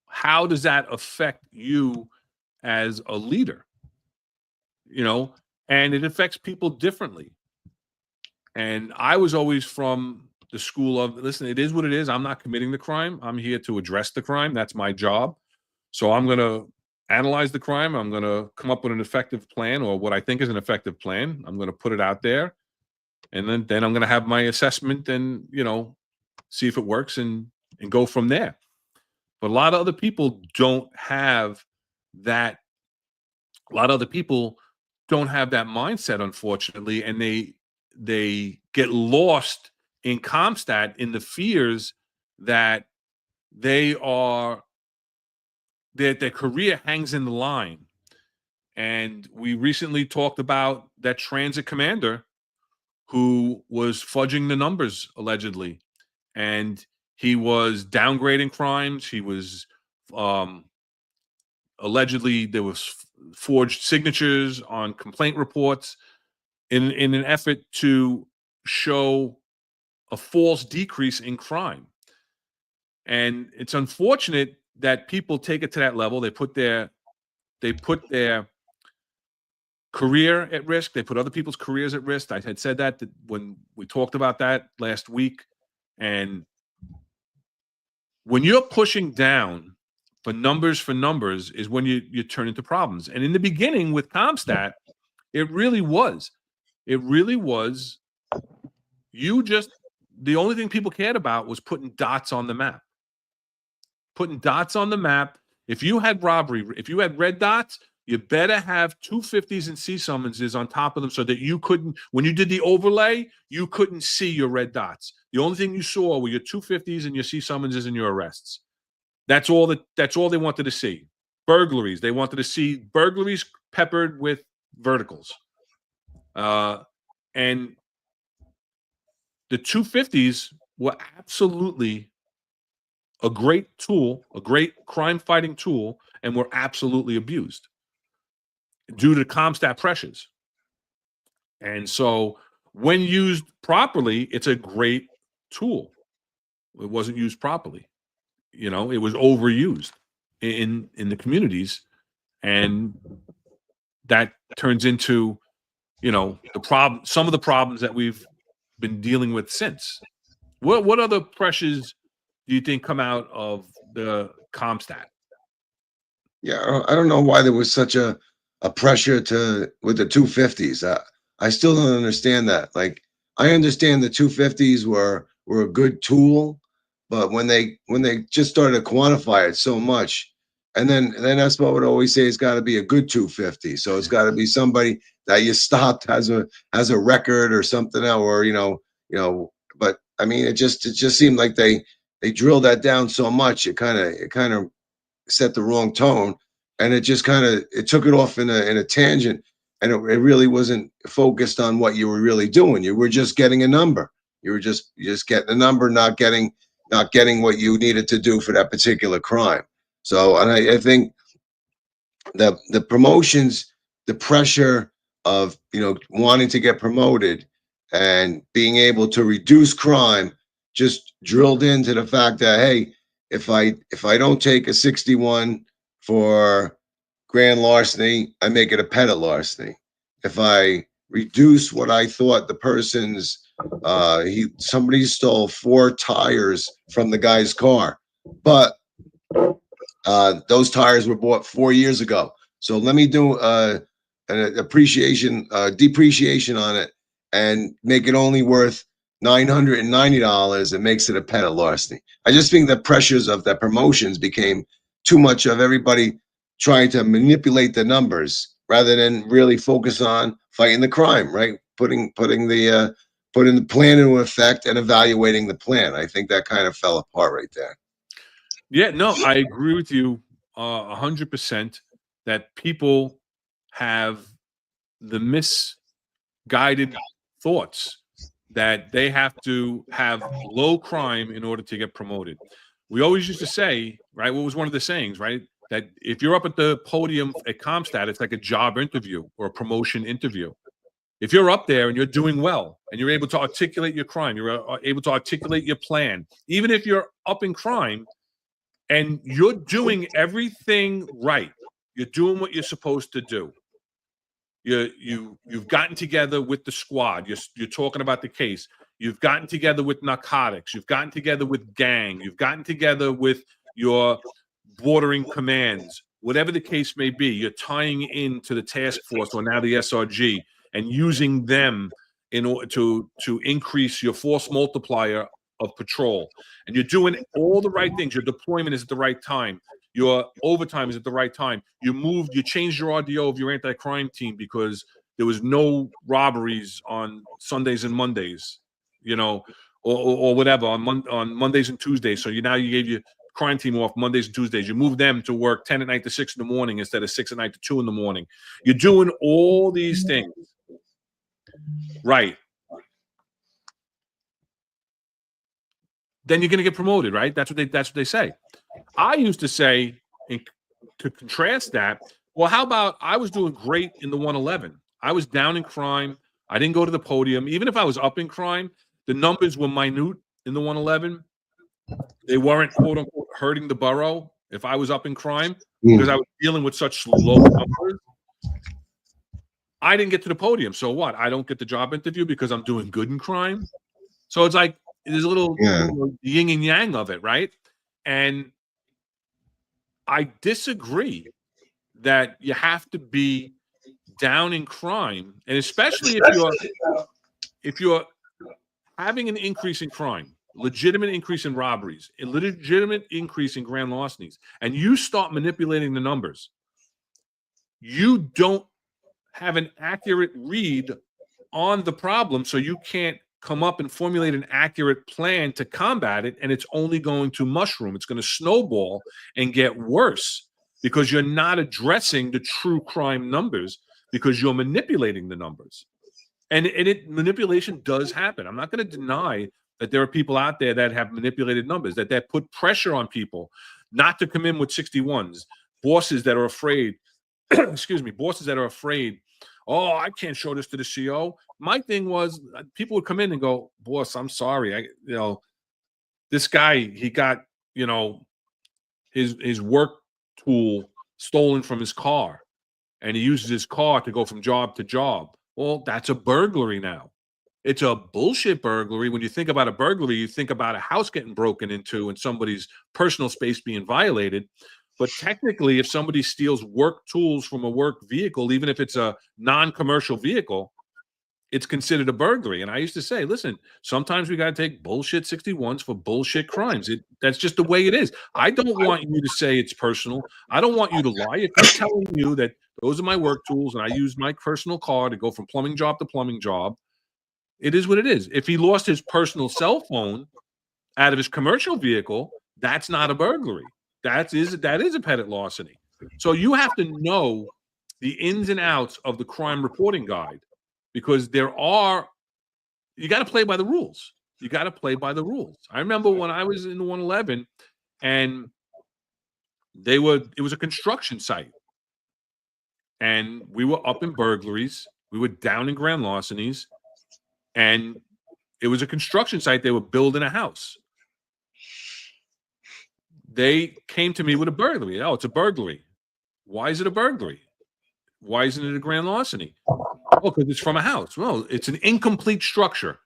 how does that affect you as a leader? And it affects people differently. And I was always from the school of, listen, it is what it is. I'm not committing the crime. I'm here to address the crime. That's my job. So I'm going to analyze the crime. I'm going to come up with an effective plan, or what I think is an effective plan. I'm going to put it out there. And then I'm going to have my assessment and, see if it works and go from there. But a lot of other people don't have that. A lot of other people don't have that mindset, unfortunately, and they get lost in Compstat in the fears that their career hangs in the line. And we recently talked about that transit commander who was fudging the numbers, allegedly. And he was downgrading crimes. He was allegedly, there was forged signatures on complaint reports in an effort to show a false decrease in crime. And it's unfortunate that people take it to that level. They put their career at risk. They put other people's careers at risk. I had said that when we talked about that last week. And when you're pushing down for numbers is when you turn into problems. And in the beginning with Compstat, it really was. The only thing people cared about was putting dots on the map. If you had robbery, if you had red dots, you better have 250s and C summonses on top of them so that you couldn't, when you did the overlay, you couldn't see your red dots. The only thing you saw were your 250s and your C summonses and your arrests. That's all they wanted to see. Burglaries. They wanted to see burglaries peppered with verticals. And the 250s were absolutely a great tool, a great crime fighting tool, and were absolutely abused due to Compstat pressures. And so when used properly, it's a great tool. It wasn't used properly. You know, it was overused in the communities, and that turns into, you know, some of the problems that we've been dealing with since. What other pressures do you think come out of the Compstat? Yeah, I don't know why there was such a pressure with the 250s. I still don't understand that. Like, I understand the 250s were a good tool, but when they just started to quantify it so much, and then that's what I would always say, it's got to be a good 250. So it's got to be somebody that you stopped has a record or something, or But I mean, it just seemed like they drilled that down so much. It kind of set the wrong tone, and it just it took it off in a tangent, and it really wasn't focused on what you were really doing. You were just getting a number. You were just getting a number, not getting what you needed to do for that particular crime. So, and I think the promotions, the pressure of wanting to get promoted and being able to reduce crime just drilled into the fact that, hey, if I don't take a 61 for grand larceny, I make it a petty larceny. If I reduce what I thought the person's somebody stole 4 tires from the guy's car, but those tires were bought 4 years ago. So let me do an depreciation on it and make it only worth $990. It makes it a petty larceny. I just think the pressures of the promotions became too much of everybody trying to manipulate the numbers rather than really focus on fighting the crime, right? Putting the plan into effect and evaluating the plan. I think that kind of fell apart right there. Yeah, no, I agree with you 100% that people have the misguided thoughts that they have to have low crime in order to get promoted. We always used to say, right, what was one of the sayings, right, that if you're up at the podium at Compstat, it's like a job interview or a promotion interview. If you're up there and you're doing well and you're able to articulate your crime, you're able to articulate your plan, even if you're up in crime, and you're doing everything right. You're doing what you're supposed to do. You've gotten together with the squad. You're talking about the case. You've gotten together with narcotics. You've gotten together with gang. You've gotten together with your bordering commands. Whatever the case may be, you're tying into the task force or now the SRG and using them in order to increase your force multiplier of patrol. And you're doing all the right things. Your deployment is at the right time. Your overtime is at the right time. You changed your RDO of your anti-crime team because there was no robberies on Sundays and Mondays, or whatever on Mondays and Tuesdays. So you gave your crime team off Mondays and Tuesdays. You moved them to work 10 at night to 6 in the morning instead of 6 at night to 2 in the morning. You're doing all these things right. Then you're going to get promoted, right? That's what they say. I used to say, to contrast that, well, how about I was doing great in the 111? I was down in crime. I didn't go to the podium. Even if I was up in crime, the numbers were minute in the 111. They weren't, quote unquote, hurting the borough if I was up in crime because I was dealing with such low numbers. I didn't get to the podium. So what? I don't get the job interview because I'm doing good in crime. So it's like, there's a little yin and yang of it, right? And I disagree that you have to be down in crime, and especially if you're having an increase in crime, legitimate increase in robberies, a legitimate increase in grand larcenies, and you start manipulating the numbers, you don't have an accurate read on the problem, so you can't come up and formulate an accurate plan to combat it, and it's only going to mushroom. It's going to snowball and get worse because you're not addressing the true crime numbers because you're manipulating the numbers. And manipulation does happen. I'm not going to deny that there are people out there that have manipulated numbers, that put pressure on people not to come in with 61s, bosses that are afraid, excuse me, bosses that are afraid, oh, I can't show this to the CO. My thing was people would come in and go, boss, I'm sorry. This guy, he got, his work tool stolen from his car, and he uses his car to go from job to job. Well, that's a burglary now. It's a bullshit burglary. When you think about a burglary, you think about a house getting broken into and somebody's personal space being violated. But technically, if somebody steals work tools from a work vehicle, even if it's a non-commercial vehicle, it's considered a burglary. And I used to say, listen, sometimes we got to take bullshit 61s for bullshit crimes. That's just the way it is. I don't want you to say it's personal. I don't want you to lie. If I'm telling you that those are my work tools and I use my personal car to go from plumbing job to plumbing job, it is what it is. If he lost his personal cell phone out of his commercial vehicle, that's not a burglary. That is a petty larceny. So you have to know the ins and outs of the crime reporting guide, because you got to play by the rules. You got to play by the rules. I remember when I was in the 111 and it was a construction site, and we were up in burglaries. We were down in grand larcenies, and it was a construction site. They were building a house. They came to me with a burglary. Oh, it's a burglary. Why is it a burglary? Why isn't it a grand larceny? Oh, because it's from a house. Well, it's an incomplete structure.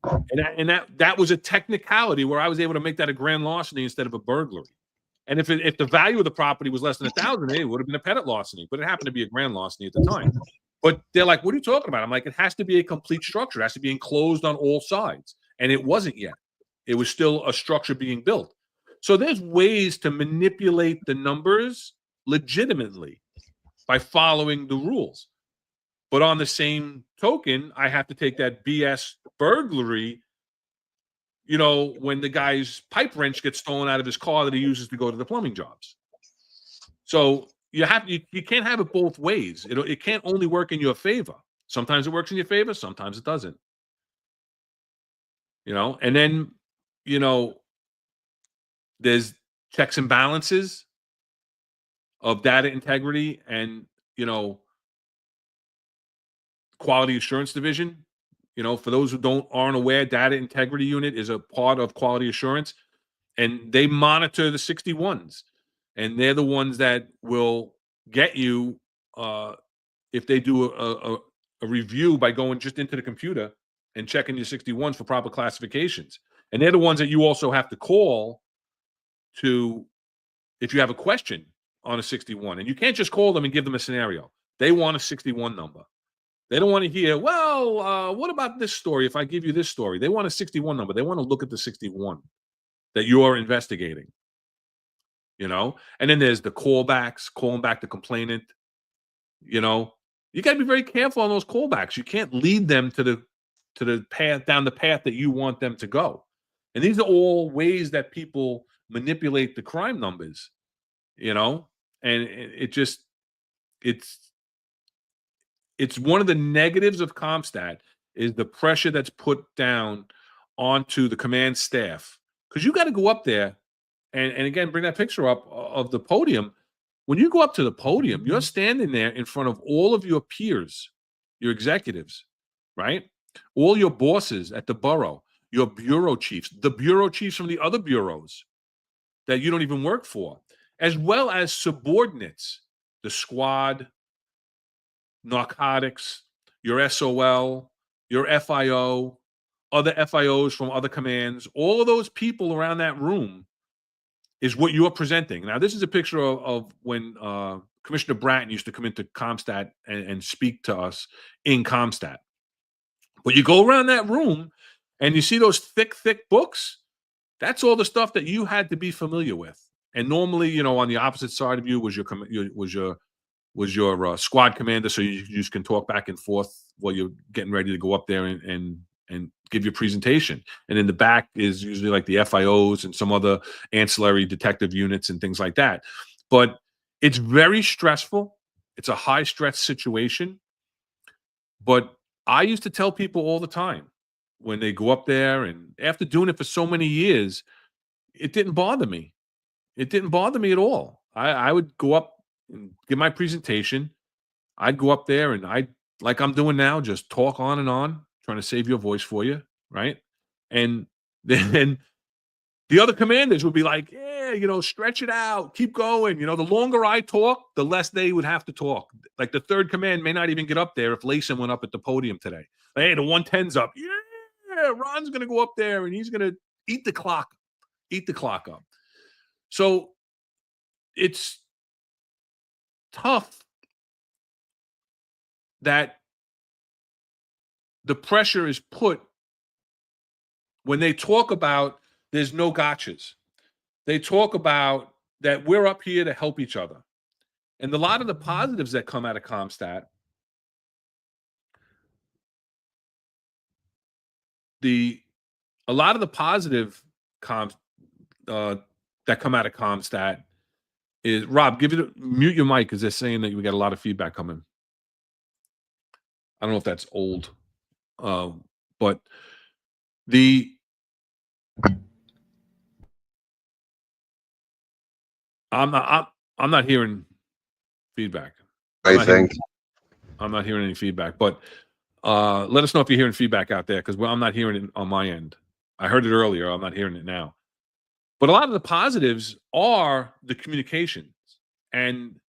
And that was a technicality where I was able to make that a grand larceny instead of a burglary. And if the value of the property was less than $1,000, it would have been a petty larceny. But it happened to be a grand larceny at the time. But they're like, what are you talking about? I'm like, it has to be a complete structure. It has to be enclosed on all sides. And it wasn't yet. It was still a structure being built. So there's ways to manipulate the numbers legitimately by following the rules. But on the same token, I have to take that BS burglary, when the guy's pipe wrench gets stolen out of his car that he uses to go to the plumbing jobs. So you can't have it both ways. It can't only work in your favor. Sometimes it works in your favor, sometimes it doesn't. And then, there's checks and balances of data integrity and, quality assurance division. For those who aren't aware, data integrity unit is a part of quality assurance, and they monitor the 61s, and they're the ones that will get you if they do a review by going just into the computer and checking your 61s for proper classifications. And they're the ones that you also have to call if you have a question on a 61. And you can't just call them and give them a scenario. They want a 61 number. They don't want to hear, what about this story if I give you this story? They want a 61 number. They want to look at the 61 that you're investigating, And then there's the callbacks, calling back the complainant. You got to be very careful on those callbacks. You can't lead them to the path, down the path that you want them to go. And these are all ways that people manipulate the crime numbers, and it's one of the negatives of Compstat is the pressure that's put down onto the command staff, because you got to go up there and again, bring that picture up of the podium. When you go up to the podium, you're standing there in front of all of your peers, your executives, right? All your bosses at the borough, your bureau chiefs, the bureau chiefs from the other bureaus that you don't even work for, as well as subordinates, the squad, narcotics, your SOL, your FIO, other FIOs from other commands. All of those people around that room is what you're presenting. Now, this is a picture of when Commissioner Bratton used to come into Compstat and speak to us in Compstat. But you go around that room and you see those thick books. That's all the stuff that you had to be familiar with. And normally, on the opposite side of you was your squad commander, so you just can talk back and forth while you're getting ready to go up there and and give your presentation. And in the back is usually like the FIOs and some other ancillary detective units and things like that. But it's very stressful. It's a high stress situation. But I used to tell people all the time when they go up there, and after doing it for so many years, it didn't bother me. It didn't bother me at all. I would go up and give my presentation. I'd go up there and like I'm doing now, just talk on and on, trying to save your voice for you, right? And then the other commanders would be like, yeah, stretch it out, keep going. The longer I talk, the less they would have to talk. Like the third command may not even get up there if Leyson went up at the podium today. Hey, the 110's up. Yeah, Ron's going to go up there and he's going to eat the clock up. So it's tough that the pressure is put when they talk about there's no gotchas. They talk about that we're up here to help each other. And a lot of the positives that come out of Compstat, a lot of the positive that come out of Compstat is, Rob, mute your mic because they're saying that we got a lot of feedback coming. I don't know if that's old, but I'm not hearing feedback. I'm not hearing any feedback, but let us know if you're hearing feedback out there, because I'm not hearing it on my end. I heard it earlier. I'm not hearing it now. But a lot of the positives are the communications and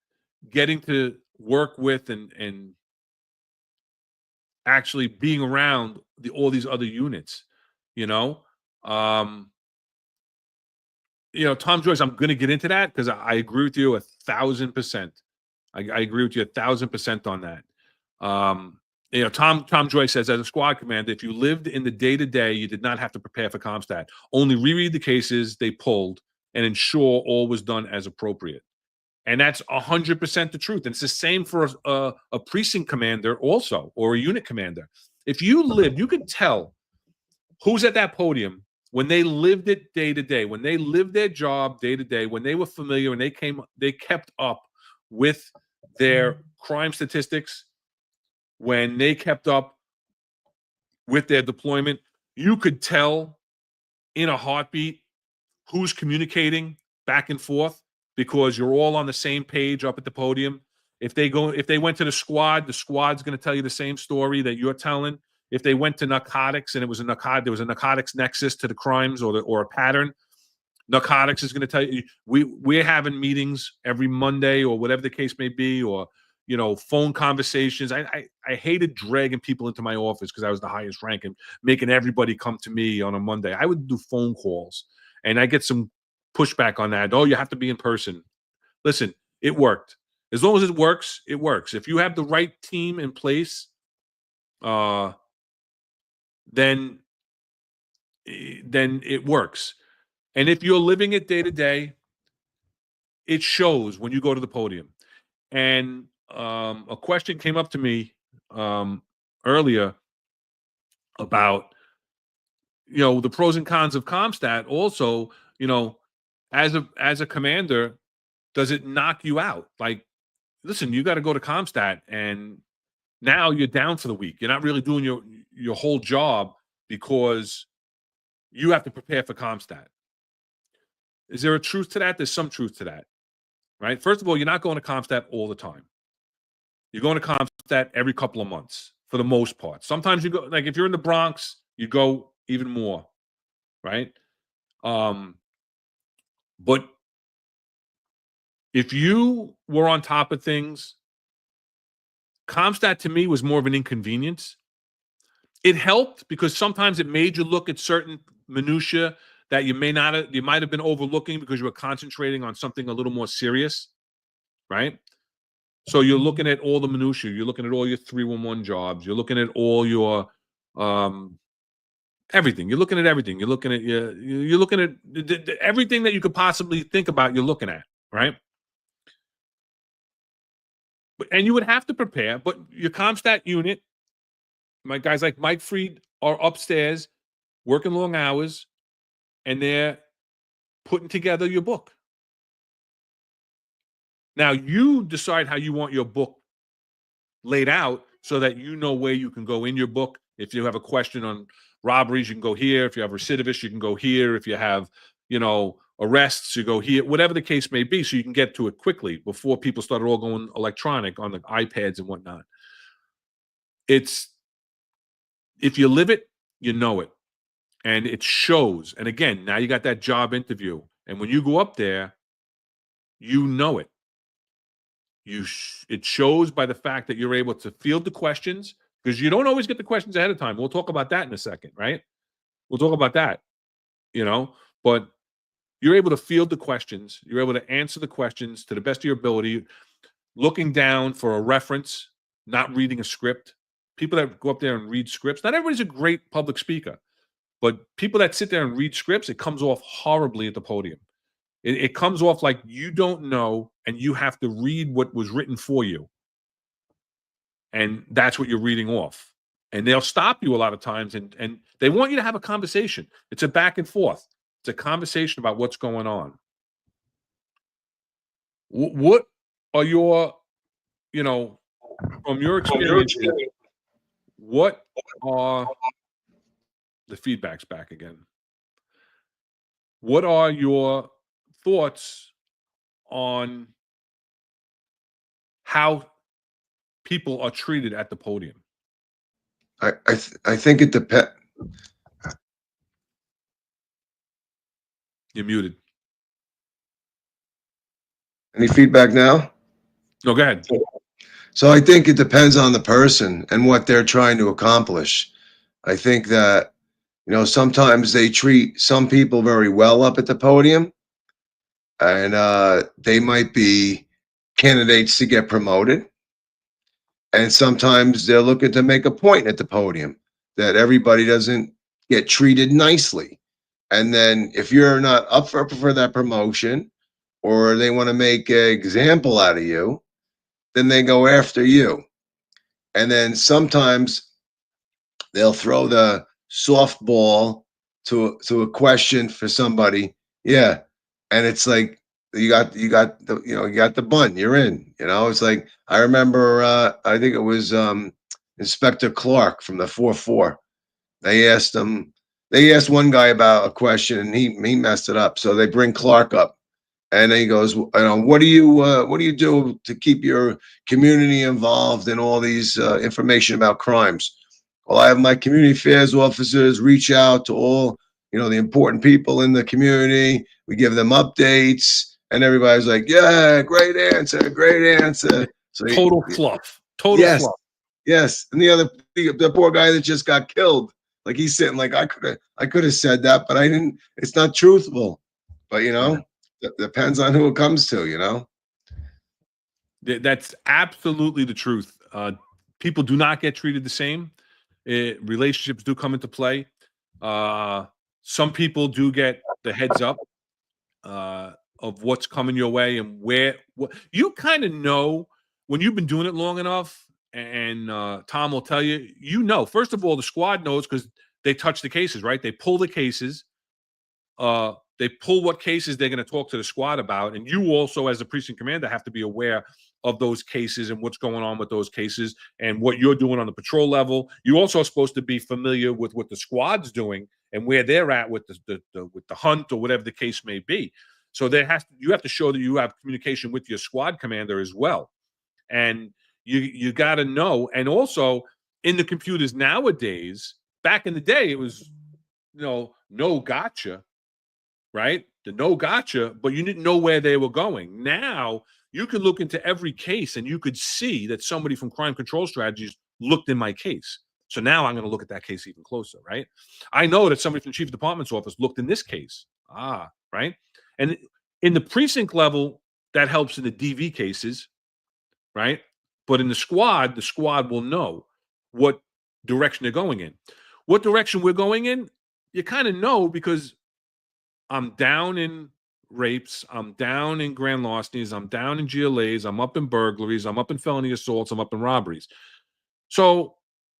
getting to work with and actually being around all these other units. Tom Joyce, I'm going to get into that because I agree with you 1,000%. I agree with you 1,000% on that. Tom Joyce says, as a squad commander, if you lived in the day-to-day, you did not have to prepare for Compstat. Only reread the cases they pulled and ensure all was done as appropriate. And that's 100% the truth. And it's the same for a precinct commander also, or a unit commander. If you lived, you could tell who's at that podium when they lived it day to day, when they lived their job day to day, when they were familiar and they kept up with their crime statistics, when they kept up with their deployment. You could tell in a heartbeat who's communicating back and forth, because you're all on the same page up at the podium. If they went to the squad's going to tell you the same story that you're telling. If they went to narcotics and there was a narcotics nexus to the crimes or a pattern, narcotics is going to tell you. We're having meetings every Monday or whatever the case may be, or phone conversations. I hated dragging people into my office because I was the highest rank and making everybody come to me on a Monday. I would do phone calls, and I get some pushback on that. Oh, you have to be in person. Listen, it worked. As long as it works, it works. If you have the right team in place, then it works. And if you're living it day to day, it shows when you go to the podium. And a question came up to me earlier about the pros and cons of Compstat. Also, as a commander, does it knock you out? Like, listen, you got to go to Compstat, and now you're down for the week. You're not really doing your whole job because you have to prepare for Compstat. Is there a truth to that? There's some truth to that, right? First of all, you're not going to Compstat all the time. You're going to Compstat every couple of months for the most part. Sometimes you go, like if you're in the Bronx, you go even more, right? But if you were on top of things, Compstat to me was more of an inconvenience. It helped because sometimes it made you look at certain minutia that you might have been overlooking because you were concentrating on something a little more serious, right? So you're looking at all the minutia. You're looking at all your 311 jobs. You're looking at all your everything. You're looking at everything. You're looking at everything that you could possibly think about. You're looking at, right? And you would have to prepare, but your Compstat unit My guys like Mike Freed are upstairs working long hours, and they're putting together your book. Now you decide how you want your book laid out so that you know where you can go in your book. If you have a question on robberies, you can go here. If you have recidivists, you can go here. If you have, arrests, you go here, whatever the case may be, so you can get to it quickly before people started all going electronic on the iPads and whatnot. If you live it, you know it. And it shows. And again, now you got that job interview. And when you go up there, you know it. It shows by the fact that you're able to field the questions, because you don't always get the questions ahead of time. We'll talk about that in a second, right? We'll talk about that, but you're able to field the questions. You're able to answer the questions to the best of your ability, looking down for a reference, not reading a script. People that go up there and read scripts, not everybody's a great public speaker, but people that sit there and read scripts, it comes off horribly at the podium. It comes off like you don't know, and you have to read what was written for you. And that's what you're reading off. And they'll stop you a lot of times, and they want you to have a conversation. It's a back and forth. It's a conversation about what's going on. What are your, from your experience, what are the feedback's back again? What are your thoughts on how people are treated at the podium? I think it depends. You're muted. Any feedback now? No, go ahead. So I think it depends on the person and what they're trying to accomplish. I think that, sometimes they treat some people very well up at the podium, and they might be candidates to get promoted. And sometimes they're looking to make a point at the podium that everybody doesn't get treated nicely. And then if you're not up for that promotion, or they want to make an example out of you, then they go after you. And then sometimes they'll throw the softball to a question for somebody. Yeah. And it's like, you got the bunt, you're in, it's like, I remember, I think it was, Inspector Clark from the 4-4. They asked one guy about a question, and he messed it up. So they bring Clark up, and he goes, what do you do to keep your community involved in all these information about crimes? Well, I have my community affairs officers reach out to all, the important people in the community. We give them updates, and everybody's like, yeah, great answer, great answer. So Total fluff. Total fluff. Yes. And the poor guy that just got killed, like he's sitting like, I could have said that, but I didn't. It's not truthful. But it depends on who it comes to. That's absolutely the truth. People do not get treated the same. Relationships do come into play. Some people do get the heads up of what's coming your way, and what you kind of know when you've been doing it long enough. And Tom will tell you, first of all, the squad knows, because they touch the cases, right? They pull the cases. They pull what cases they're going to talk to the squad about. And you also, as a precinct commander, have to be aware of those cases and what's going on with those cases and what you're doing on the patrol level. You're also supposed to be familiar with what the squad's doing and where they're at with the hunt or whatever the case may be. So you have to show that you have communication with your squad commander as well. And you got to know. And also in the computers nowadays, back in the day, it was, no gotcha, right? The no gotcha, but you didn't know where they were going. Now you can look into every case and you could see that somebody from Crime Control Strategies looked in my case. So now I'm going to look at that case even closer, right? I know that somebody from the Chief of Department's office looked in this case. Right? And in the precinct level, that helps in the DV cases, right? But in the squad will know what direction they're going in. What direction we're going in, you kind of know, because I'm down in rapes, I'm down in grand larcenies, I'm down in GLAs, I'm up in burglaries, I'm up in felony assaults, I'm up in robberies. So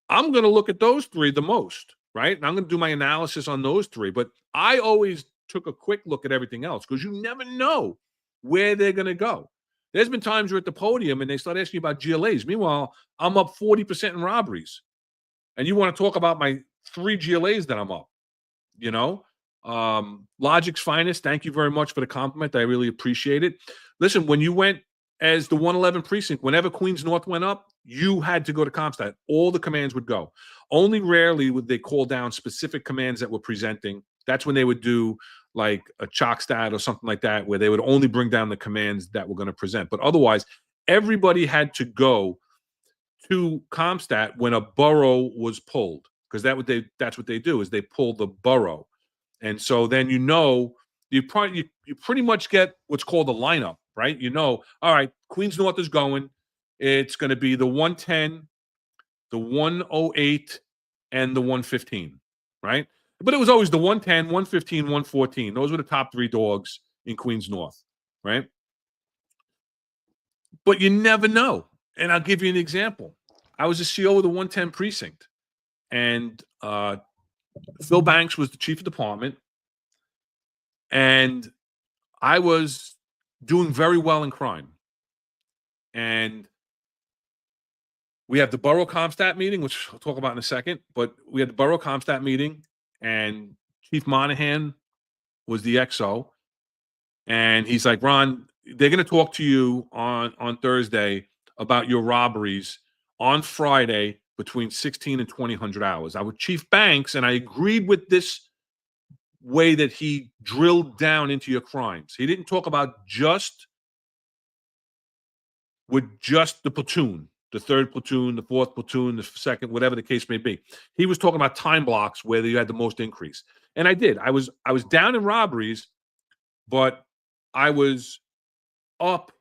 I'm going to look at those 3 the most, right? And I'm going to do my analysis on those 3. But I always took a quick look at everything else because you never know where they're going to go. There's been times you're at the podium and they start asking you about GLAs. Meanwhile, I'm up 40% in robberies. And you want to talk about my 3 GLAs that I'm up, you know? Logic's finest. Thank you very much for the compliment. I really appreciate it. Listen, when you went as the 111 precinct, whenever Queens North went up, you had to go to Compstat. All the commands would go. Only rarely would they call down specific commands that were presenting. That's when they would do like a chalk stat or something like that, where they would only bring down the commands that were going to present. But otherwise, everybody had to go to Compstat when a borough was pulled, because that's what they do, is they pull the borough. And so then you pretty much get what's called a lineup, right? All right, Queens North is going. It's going to be the 110, the 108, and the 115, right? But it was always the 110, 115, 114. Those were the top 3 dogs in Queens North, right? But you never know. And I'll give you an example. I was a CO of the 110 precinct, and Phil Banks was the chief of department, and I was doing very well in crime. And we had the borough Compstat meeting, which I'll talk about in a second, but we had the borough Compstat meeting, and Chief Monahan was the XO. And he's like, Ron, they're going to talk to you on Thursday about your robberies on Friday between 16 and 2000 hours. I was Chief Banks, and I agreed with this way that he drilled down into your crimes. He didn't talk about just the platoon, the 3rd platoon, the 4th platoon, the 2nd, whatever the case may be. He was talking about time blocks where you had the most increase. And I did. I was down in robberies, but I was up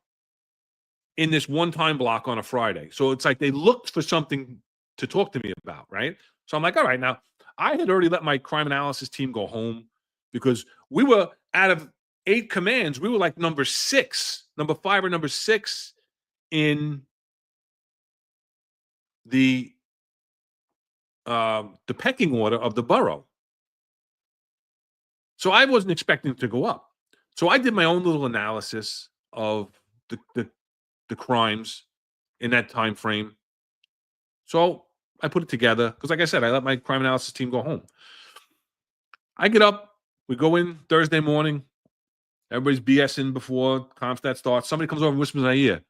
in this one time block on a Friday. So it's like they looked for something to talk to me about, right? So I'm like, all right, now I had already let my crime analysis team go home because we were out of 8 commands. We were like number 5 or number 6 in the pecking order of the borough. So I wasn't expecting to go up. So I did my own little analysis of the crimes in that time frame. So I put it together because, like I said, I let my crime analysis team go home. I get up, we go in Thursday morning. Everybody's BSing before Compstat starts. Somebody comes over and whispers in my ear,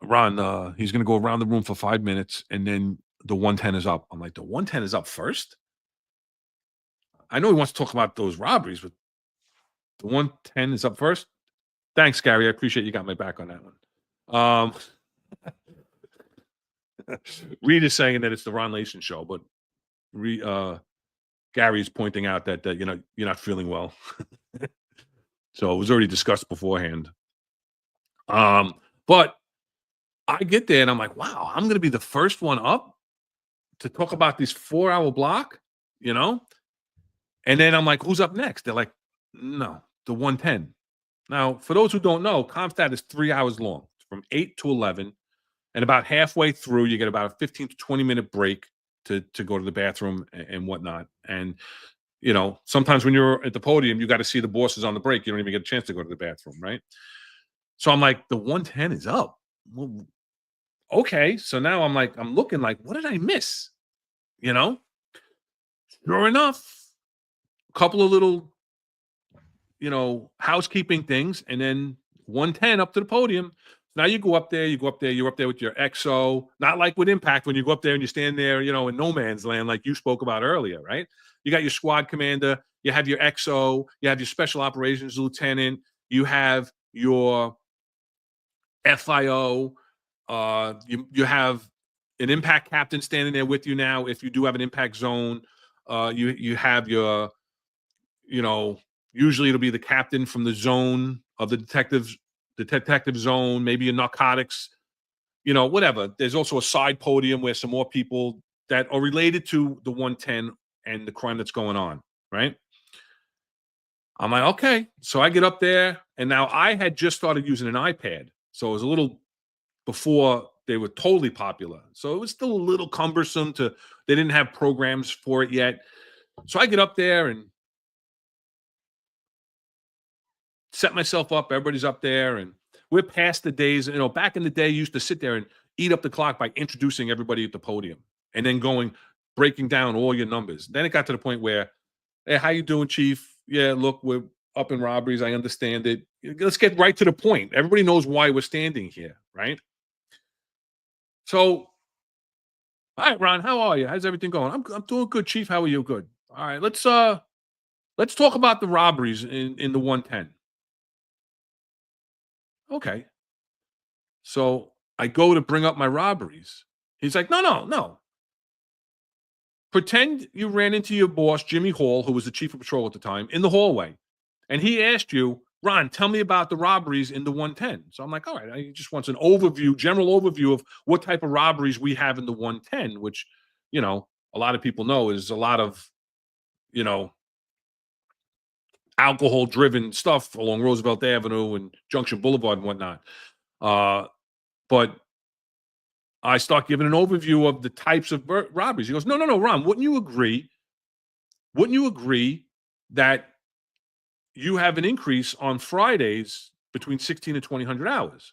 Ron, he's going to go around the room for 5 minutes, and then the 110 is up. I'm like, the 110 is up first? I know he wants to talk about those robberies, but the 110 is up first? Thanks, Gary. I appreciate you got my back on that one. Reed is saying that it's the Ron Leyson show, but Gary's pointing out that you're not feeling well. So it was already discussed beforehand. But I get there and I'm like, wow, I'm going to be the first one up to talk about this 4-hour block, And then I'm like, who's up next? They're like, no, the 110. Now, for those who don't know, Compstat is 3 hours long, from 8 to 11. And about halfway through, you get about a 15 to 20-minute break to go to the bathroom and whatnot. And, sometimes when you're at the podium, you got to see the bosses on the break. You don't even get a chance to go to the bathroom, right? So I'm like, the 110 is up. Well, okay. So now I'm looking like, what did I miss? Sure enough, a couple of little, housekeeping things, and then 110 up to the podium. Now you're up there with your XO, not like with Impact when you go up there and you stand there, in no man's land, like you spoke about earlier, right? You got your squad commander, you have your XO, you have your special operations lieutenant, you have your FIO, you have an Impact captain standing there with you now. If you do have an Impact zone, you have your, usually it'll be the captain from the zone of the detective zone, maybe a narcotics, whatever. There's also a side podium where some more people that are related to the 110 and the crime that's going on, right? I'm like, okay. So I get up there, and now I had just started using an iPad. So it was a little before they were totally popular. So it was still a little cumbersome they didn't have programs for it yet. So I get up there and set myself up. Everybody's up there, and we're past the days. Back in the day, you used to sit there and eat up the clock by introducing everybody at the podium and then breaking down all your numbers. Then it got to the point where, hey, how you doing, Chief? Yeah, look, we're up in robberies. I understand it. Let's get right to the point. Everybody knows why we're standing here, right? So, all right, Ron, how are you? How's everything going? I'm doing good, Chief. How are you? Good. All right, let's talk about the robberies in the 110. Okay. So I go to bring up my robberies. He's like, no. Pretend you ran into your boss, Jimmy Hall, who was the chief of patrol at the time, in the hallway. And he asked you, Ron, tell me about the robberies in the 110. So I'm like, all right, he just wants an overview, general overview of what type of robberies we have in the 110, which, a lot of people know is a lot of, alcohol-driven stuff along Roosevelt Avenue and Junction Boulevard and whatnot. But I start giving an overview of the types of robberies. He goes, no, Ron, wouldn't you agree that you have an increase on Fridays between 16 and 2,000 hours?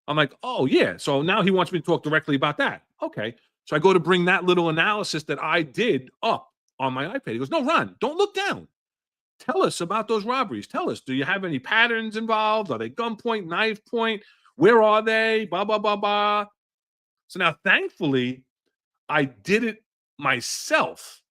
I'm like, oh, yeah. So now he wants me to talk directly about that. Okay. So I go to bring that little analysis that I did up on my iPad. He goes, no, Ron, don't look down. Tell us about those robberies. Tell us, do you have any patterns involved? Are they gunpoint, knife point? Where are they? Blah, blah, blah, blah. So now, thankfully, I did it myself,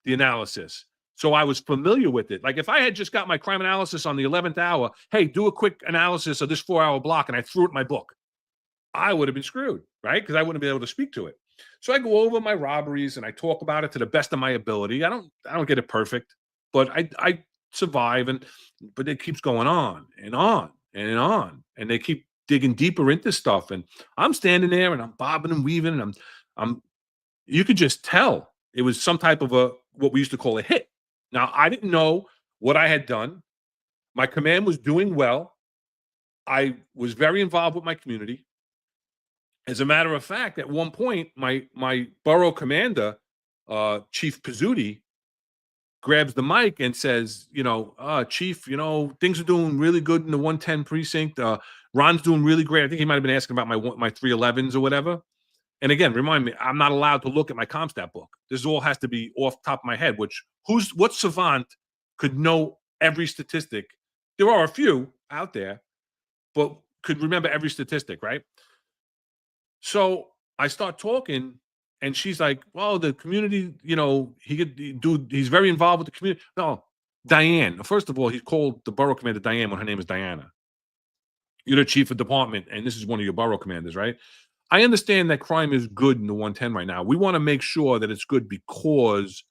the analysis. So I was familiar with it. Like if I had just got my crime analysis on the 11th hour, hey, do a quick analysis of this 4-hour block, and I threw it in my book, I would have been screwed, right? Because I wouldn't be able to speak to it. So I go over my robberies and I talk about it to the best of my ability. I don't get it perfect, but I survive, but it keeps going on and on and on, and they keep digging deeper into stuff. And I'm standing there and I'm bobbing and weaving, and I'm you could just tell it was some type of what we used to call a hit. Now, I didn't know what I had done. My command was doing well. I was very involved with my community. As a matter of fact, at one point, my borough commander, Chief Pizzuti, grabs the mic and says, Chief, things are doing really good in the 110 precinct. Ron's doing really great. I think he might have been asking about my 311s or whatever. And again, remind me, I'm not allowed to look at my Compstat book. This all has to be off the top of my head, what savant could know every statistic? There are a few out there, but could remember every statistic, right? So I start talking, and she's like, well, the community, he's very involved with the community. No, Diane. First of all, he called the borough commander Diane when her name is Diana. You're the chief of department, and this is one of your borough commanders, right? I understand that crime is good in the 110 right now. We want to make sure that it's good because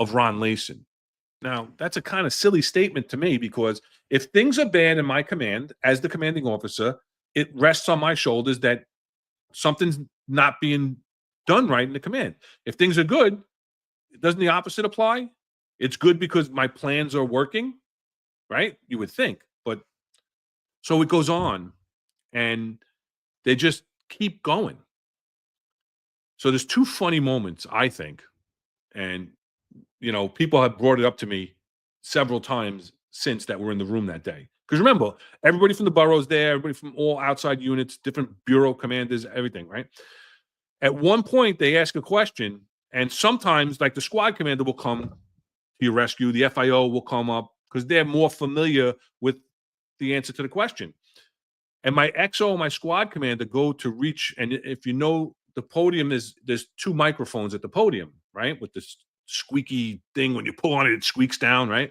of Ron Leyson. Now, that's a kind of silly statement to me, because if things are bad in my command as the commanding officer, it rests on my shoulders that something's not being done right in the command. If things are good, doesn't the opposite apply? It's good because my plans are working, right? You would think. But so it goes on, and they just keep going. So there's two funny moments, I think. And, people have brought it up to me several times since that were in the room that day. Because remember, everybody from the boroughs there, everybody from all outside units, different bureau commanders, everything, right? At one point, they ask a question, and sometimes, like, the squad commander will come to your rescue, the FIO will come up, because they're more familiar with the answer to the question. And my XO and my squad commander go to reach, and if the podium there's two microphones at the podium, right? With this squeaky thing, when you pull on it, it squeaks down, right?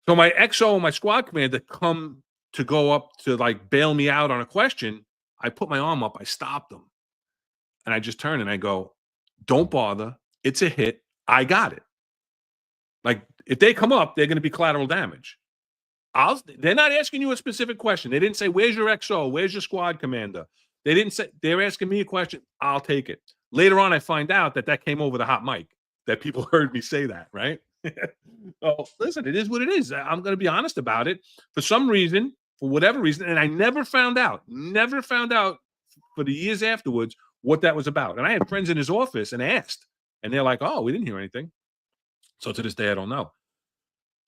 So my XO and my squad commander come to go up to bail me out on a question. I put my arm up, I stopped them. And I just turn and I go, don't bother. It's a hit. I got it. If they come up, they're going to be collateral damage. They're not asking you a specific question. They didn't say, where's your XO? Where's your squad commander? They didn't say, they're asking me a question. I'll take it. Later on, I find out that came over the hot mic, that people heard me say that, right? So listen, it is what it is. I'm going to be honest about it. For some reason, for whatever reason, and I never found out for the years afterwards what that was about. And I had friends in his office and asked, and they're like, "Oh, we didn't hear anything." So to this day, I don't know.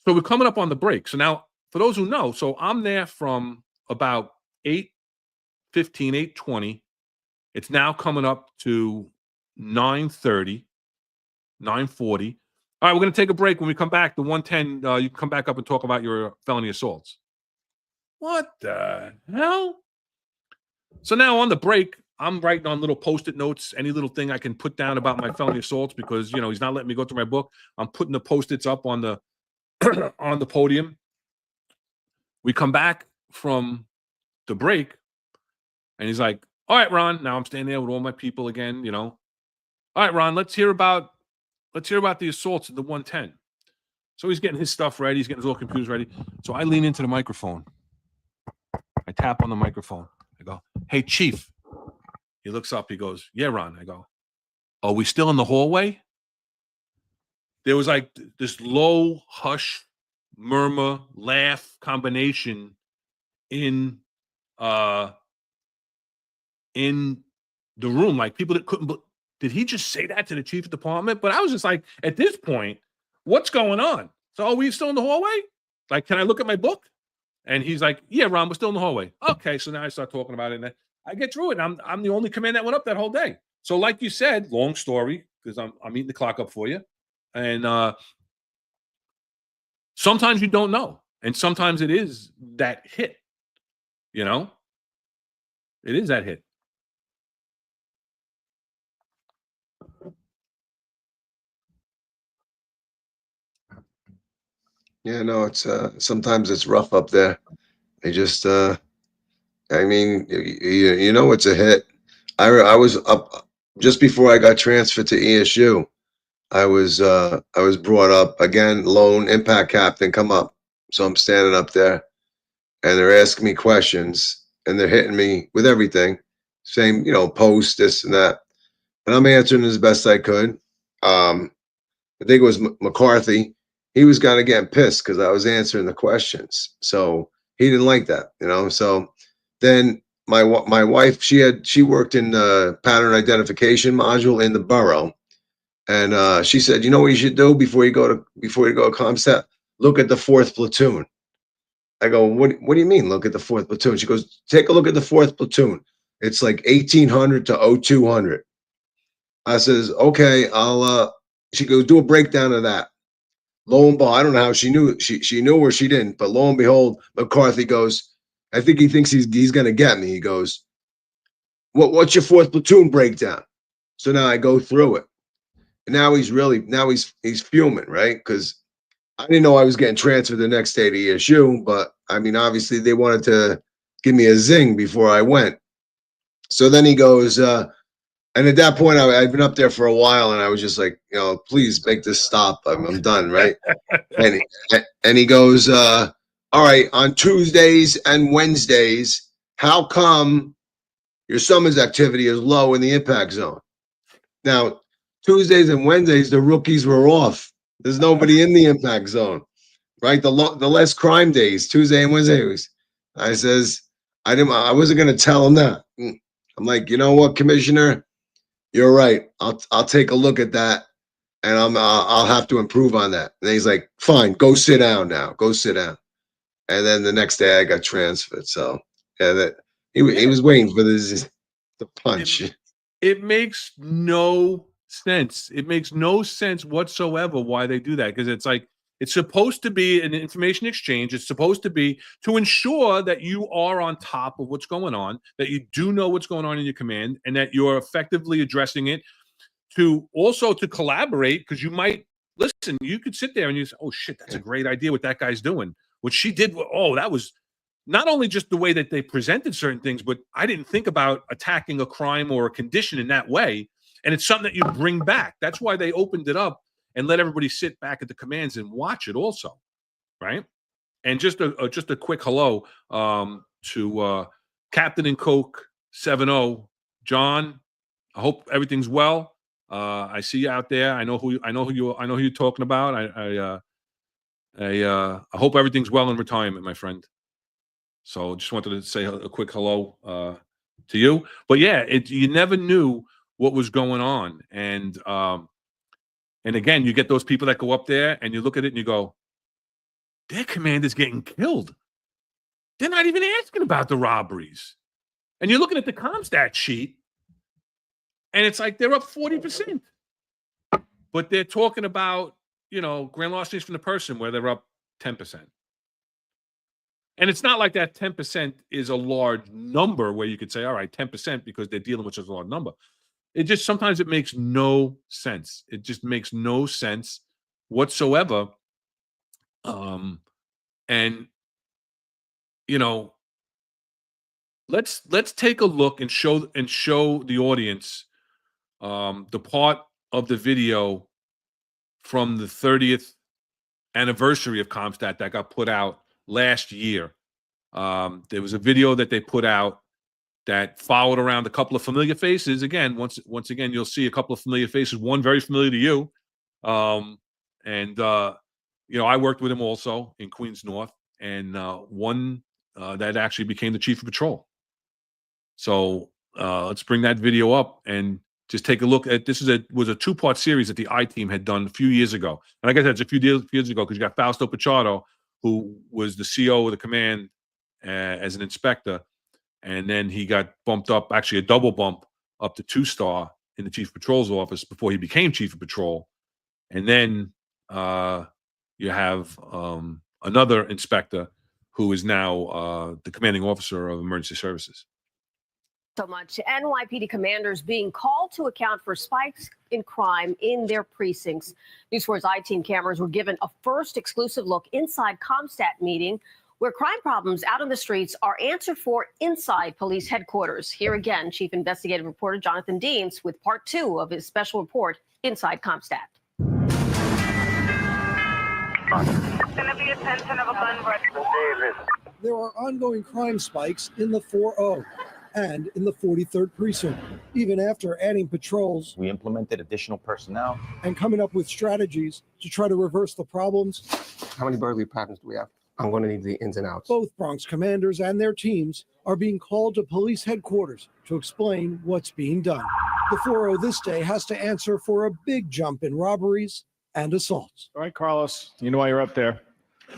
So we're coming up on the break. So now, for those who know, so I'm there from about 8:15, 8:20. It's now coming up to 9:30, 9:40. All right, we're going to take a break. When we come back, the 110, you can come back up and talk about your felony assaults. What the hell? So now on the break, I'm writing on little Post-it notes, any little thing I can put down about my felony assaults because, you know, he's not letting me go through my book. I'm putting the Post-its up on the on the podium. We come back from the break, and he's like, "All right, Ron." Now I'm standing there with all my people again, you know. "All right, Ron, let's hear about the assaults in the 110. So he's getting his stuff ready. He's getting his little computers ready. So I lean into the microphone. I tap on the microphone. I go, "Hey, Chief." He looks up. He goes, "Yeah, Ron." I go, "Are we still in the hallway?" There was like this low hush, murmur, laugh combination in the room. Like people that couldn't. Did he just say that to the chief of department? But I was just like, at this point, what's going on? So, are we still in the hallway? Like, can I look at my book? And he's like, "Yeah, Ron, we're still in the hallway." Okay, so now I start talking about it, and I get through it. And I'm the only command that went up that whole day. So, like you said, long story because I'm eating the clock up for you. And sometimes you don't know, and sometimes it is that hit. You know, it is that hit. Yeah, no, it's sometimes it's rough up there. They just I mean, you know, it's a hit. I was up just before I got transferred to ESU. I was brought up again, lone impact captain, come up. So I'm standing up there and they're asking me questions and they're hitting me with everything. Same, you know, post, this and that. And I'm answering as best I could. I think it was McCarthy. He was kind of getting pissed because I was answering the questions. So he didn't like that, you know. So then my wife, she worked in the pattern identification module in the borough. And she said, "You know what you should do before you go to Comstat? Look at the 4th platoon." I go, what do you mean, look at the 4th platoon? She goes, "Take a look at the 4th platoon. It's like 1800 to 0200. I says, "Okay, I'll she goes, "Do a breakdown of that." Lo and behold, I don't know how she knew, she knew or she didn't, but lo and behold, McCarthy goes, I think he thinks he's gonna get me. He goes, what's your 4th platoon breakdown?" So now I go through it. And now he's fuming, right? Because I didn't know I was getting transferred the next day to ESU, but I mean, obviously they wanted to give me a zing before I went. So then he goes, and at that point, I'd been up there for a while, and I was just like, you know, please make this stop. I'm done, right? and he goes, "All right, on Tuesdays and Wednesdays, how come your summons activity is low in the impact zone?" Now, Tuesdays and Wednesdays, the rookies were off. There's nobody in the impact zone, right? The less crime days, Tuesday and Wednesdays. I says, I wasn't going to tell him that. I'm like, "You know what, Commissioner? You're right. I'll take a look at that, and I'll have to improve on that." And he's like, "Fine, go sit down now. Go sit down." And then the next day I got transferred. So yeah, that he was waiting for the punch. It makes no sense. It makes no sense whatsoever why they do that, because it's like it's supposed to be an information exchange. It's supposed to be to ensure that you are on top of what's going on, that you do know what's going on in your command, and that you're effectively addressing it. To also to collaborate, because you might listen. You could sit there and you say, "Oh shit, that's a great idea what that guy's doing." What she did, oh, that was not only just the way that they presented certain things, but I didn't think about attacking a crime or a condition in that way. And it's something that you bring back. That's why they opened it up and let everybody sit back at the commands and watch it also, right? And just a quick hello to Captain and Coke 7-0, John. I hope everything's well. I see you out there. I know who you're talking about. I hope everything's well in retirement, my friend. So just wanted to say a quick hello to you. But yeah, you never knew what was going on. And again, you get those people that go up there and you look at it and you go, their commander's getting killed. They're not even asking about the robberies. And you're looking at the Compstat sheet and it's like they're up 40%. But they're talking about, grand larcenies from the person where they're up 10%. And it's not like that 10% is a large number where you could say, all right, 10% because they're dealing with such a large number. It just sometimes it makes no sense. It just makes no sense whatsoever. And let's take a look and show the audience the part of the video from the 30th anniversary of Compstat that got put out last year. There was a video that they put out that followed around a couple of familiar faces. Again, once again, you'll see a couple of familiar faces, one very familiar to you. I worked with him also in Queens North, and one that actually became the chief of patrol. So let's bring that video up and just take a look at this. Was a two-part series that the I-Team had done a few years ago. And like I said, it's a few years ago because you got Fausto Pichardo, who was the CO of the command as an inspector. And then he got bumped up, actually a double bump, up to 2-star in the chief of patrol's office before he became chief of patrol. And then you have another inspector who is now the commanding officer of emergency services. So much. NYPD commanders being called to account for spikes in crime in their precincts. News 4's I-Team cameras were given a first exclusive look inside Compstat meeting, where crime problems out on the streets are answered for inside police headquarters. Here again, Chief Investigative Reporter Jonathan Deans with part 2 of his special report inside Compstat. There are ongoing crime spikes in the 4-0 and in the 43rd precinct, even after adding patrols. We implemented additional personnel and coming up with strategies to try to reverse the problems. How many burglary patterns do we have? I'm going to need the ins and outs. Both Bronx commanders and their teams are being called to police headquarters to explain what's being done. The 4-0 this day has to answer for a big jump in robberies and assaults. All right, Carlos, you know why you're up there.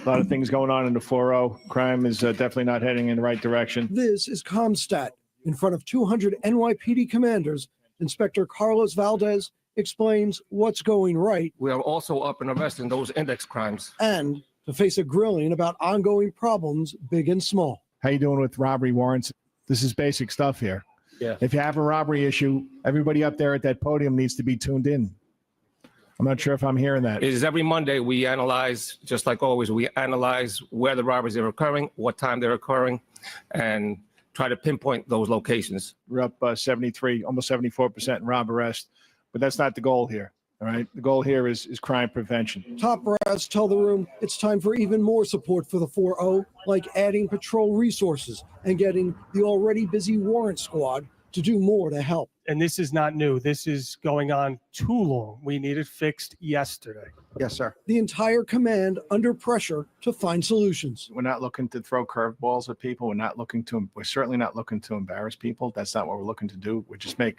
A lot of things going on in the 4-0. Crime is definitely not heading in the right direction. This is Compstat. In front of 200 NYPD commanders, Inspector Carlos Valdez explains what's going right. We are also up and arresting those index crimes. And to face a grilling about ongoing problems, big and small. How you doing with robbery warrants? This is basic stuff here. Yeah. If you have a robbery issue, everybody up there at that podium needs to be tuned in. I'm not sure if I'm hearing that. It is every Monday we analyze, just like always, we analyze where the robberies are occurring, what time they're occurring, and try to pinpoint those locations. We're up 73, almost 74% in rob arrest, but that's not the goal here. All right. The goal here is crime prevention. Top brass tell the room it's time for even more support for the 4-0, like adding patrol resources and getting the already busy warrant squad to do more to help. And this is not new. This is going on too long. We need it fixed yesterday. Yes, sir. The entire command under pressure to find solutions. We're not looking to throw curveballs at people. We're certainly not looking to embarrass people. That's not what we're looking to do. We just want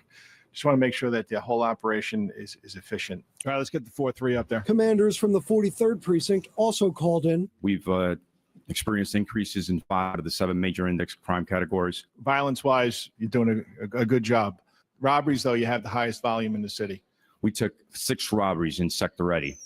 to make sure that the whole operation is efficient. All right, let's get the 4-3 up there. Commanders from the 43rd precinct also called in. We've experienced increases in 5 of the 7 major index crime categories. Violence-wise, you're doing a good job. Robberies, though, you have the highest volume in the city. We took 6 robberies in Sector Eddy.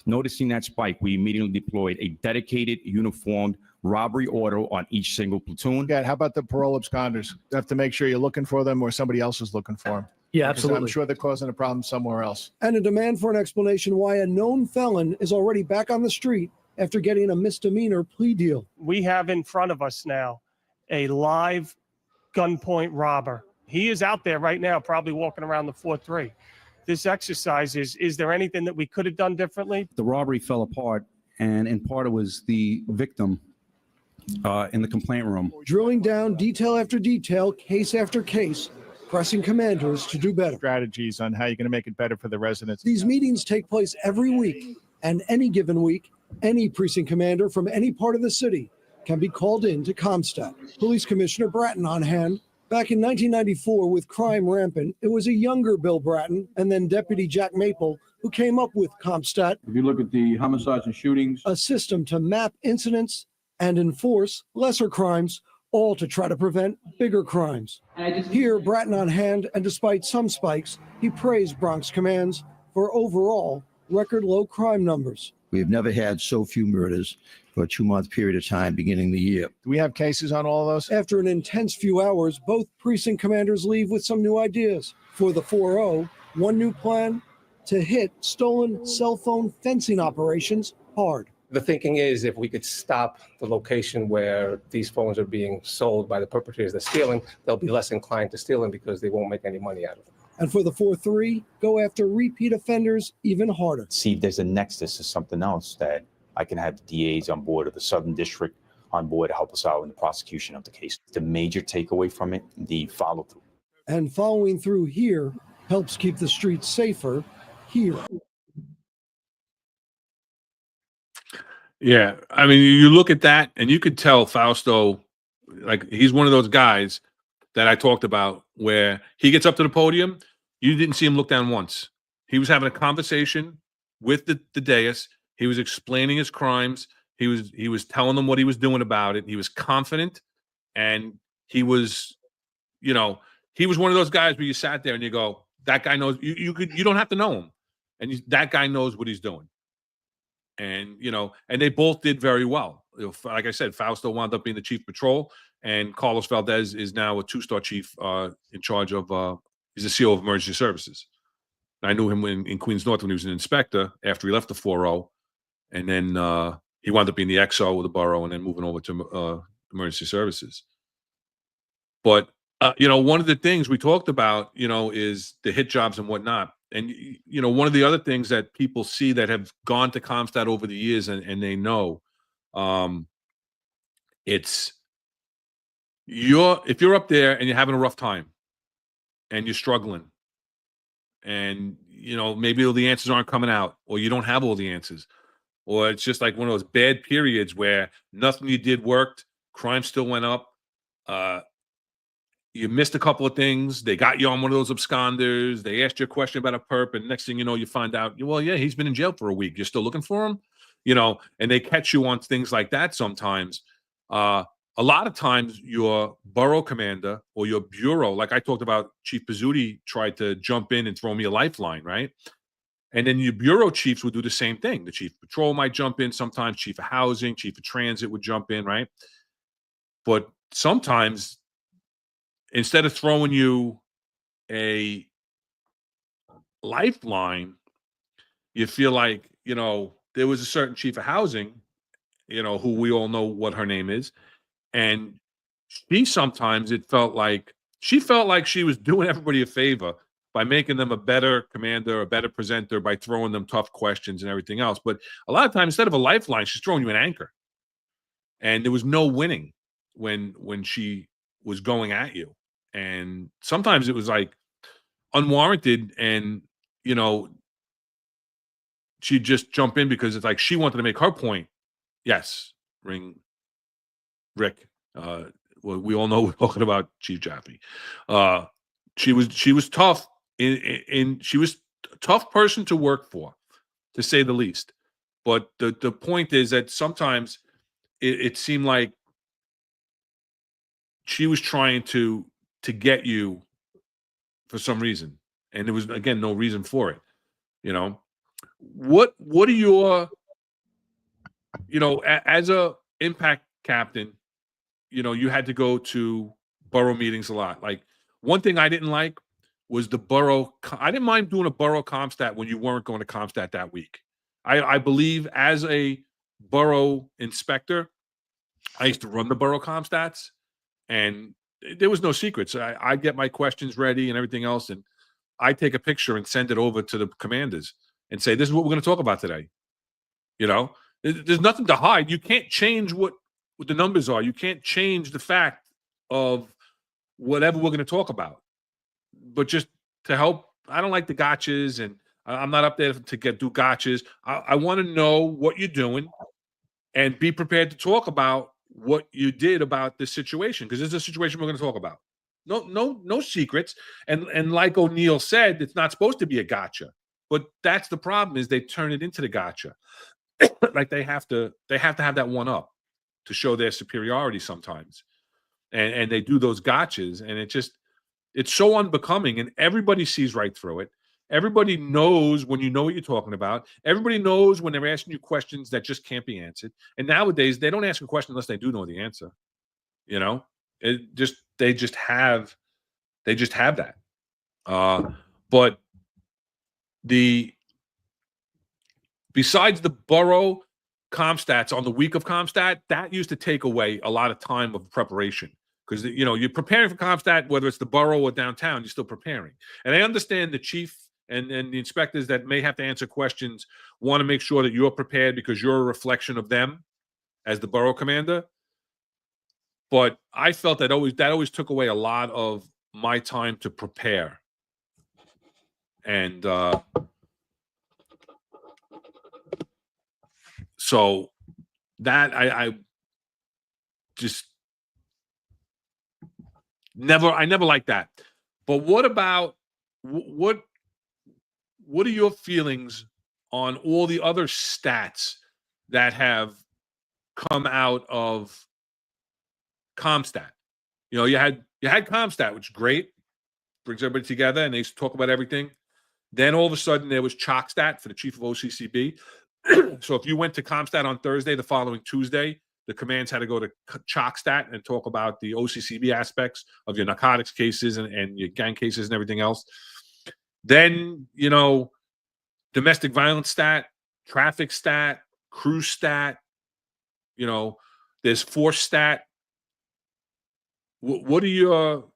Noticing that spike, we immediately deployed a dedicated, uniformed robbery auto on each single platoon. Yeah, how about the parole absconders? You have to make sure you're looking for them or somebody else is looking for them. Yeah, Because absolutely. I'm sure they're causing a problem somewhere else. And a demand for an explanation why a known felon is already back on the street after getting a misdemeanor plea deal. We have in front of us now a live gunpoint robber. He is out there right now, probably walking around the 4-3. This exercise is there anything that we could have done differently? The robbery fell apart, and in part it was the victim in the complaint room. Drilling down detail after detail, case after case, pressing commanders to do better. Strategies on how you're going to make it better for the residents. These meetings take place every week, and any given week, any precinct commander from any part of the city can be called in to Compstat. Police Commissioner Bratton on hand, Back in 1994, with crime rampant, it was a younger Bill Bratton and then Deputy Jack Maple who came up with Compstat. If you look at the homicides and shootings, a system to map incidents and enforce lesser crimes, all to try to prevent bigger crimes. Here, Bratton on hand, and despite some spikes, he praised Bronx commands for overall record low crime numbers. we have never had so few murders for a 2-month period of time beginning the year. Do we have cases on all of those? After an intense few hours, both precinct commanders leave with some new ideas. For the 4-0, one new plan: to hit stolen cell phone fencing operations hard. The thinking is if we could stop the location where these phones are being sold by the perpetrators that steal them, they'll be less inclined to steal them because they won't make any money out of them. And for the 4-3, go after repeat offenders even harder. See if there's a nexus to something else that I can have the DAs on board or the Southern District on board to help us out in the prosecution of the case. The major takeaway from it, the follow through. And following through here helps keep the streets safer here. Yeah, I mean, you look at that and you could tell Fausto, like, he's one of those guys that I talked about where he gets up to the podium, you didn't see him look down once. He was having a conversation with the dais. He was explaining his crimes. He was telling them what he was doing about it. He was confident, and he was, you know, he was one of those guys where you sat there and you go, that guy knows. You don't have to know him, and that guy knows what he's doing. And, you know, and they both did very well. Like I said, Fausto wound up being the chief patrol, and Carlos Valdez is now a 2-star chief in charge of, he's the CO of emergency services. I knew him in Queens North when he was an inspector after he left the 4-0. And then he wound up being the XO of the borough and then moving over to emergency services. But, you know, one of the things we talked about, you know, is the hit jobs and whatnot. And, you know, one of the other things that people see that have gone to Compstat over the years and they know, it's if you're up there and you're having a rough time and you're struggling and, you know, maybe all the answers aren't coming out, or you don't have all the answers, or it's just like one of those bad periods where nothing you did worked, crime still went up, you missed a couple of things, they got you on one of those absconders, they asked you a question about a perp, and next thing you know, you find out, well, yeah, he's been in jail for a week. You're still looking for him? You know, and they catch you on things like that sometimes. A lot of times your borough commander or your bureau, like I talked about, Chief Pizzuti tried to jump in and throw me a lifeline, right? And then your bureau chiefs would do the same thing. The chief of patrol might jump in sometimes, chief of housing, chief of transit would jump in, right? But sometimes, instead of throwing you a lifeline, you feel like, you know, there was a certain chief of housing, you know, who we all know what her name is. And she felt like she was doing everybody a favor by making them a better commander, a better presenter, by throwing them tough questions and everything else. But a lot of times, instead of a lifeline, she's throwing you an anchor. And there was no winning when she was going at you. And sometimes it was like unwarranted, and, you know, she'd just jump in because it's like she wanted to make her point. Yes, ring Rick. Well, we all know we're talking about Chief Jaffe. She was tough she was a tough person to work for, to say the least. But the point is that sometimes it seemed like she was trying to get you for some reason, and there was, again, no reason for it. You know, what are your, you know, as a impact captain, you know, you had to go to borough meetings a lot. Like, one thing I didn't like was I didn't mind doing a borough Compstat when you weren't going to Compstat that week. I believe as a borough inspector, I used to run the borough Compstats, and there was no secrets. I get my questions ready and everything else, and I take a picture and send it over to the commanders and say, this is what we're going to talk about today. You know, there's nothing to hide. You can't change what the numbers are. You can't change the fact of whatever we're going to talk about. But just to help, I don't like the gotchas, and I'm not up there to do gotchas. I want to know what you're doing and be prepared to talk about what you did about this situation, because this is a situation we're going to talk about. No secrets. And like O'Neill said, it's not supposed to be a gotcha. But that's the problem, is they turn it into the gotcha. Like they have to have that one up to show their superiority sometimes. And they do those gotchas, and it's so unbecoming, and everybody sees right through it. Everybody knows when you know what you're talking about. Everybody knows when they're asking you questions that just can't be answered. And nowadays, they don't ask a question unless they do know the answer. You know, they just have that. But besides the borough Compstats on the week of Compstat, that used to take away a lot of time of preparation. Because, you know, you're preparing for Compstat, whether it's the borough or downtown, you're still preparing. And I understand the chief and the inspectors that may have to answer questions want to make sure that you're prepared because you're a reflection of them as the borough commander. But I felt that always took away a lot of my time to prepare. And so that I just I never liked that. But what about what are your feelings on all the other stats that have come out of Compstat? You know, you had Compstat, which is great, brings everybody together, and they talk about everything. Then all of a sudden there was Chalkstat for the chief of OCCB. So if you went to Compstat on Thursday, the following Tuesday, the commands had to go to Chalkstat and talk about the OCCB aspects of your narcotics cases and your gang cases and everything else. Then, you know, domestic violence stat, traffic stat, cruise stat, you know, there's force stat. What do you,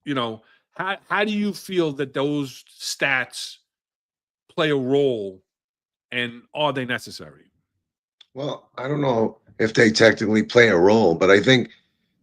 you know, how do you feel that those stats play a role, and are they necessary? Well, I don't know if they technically play a role, but I think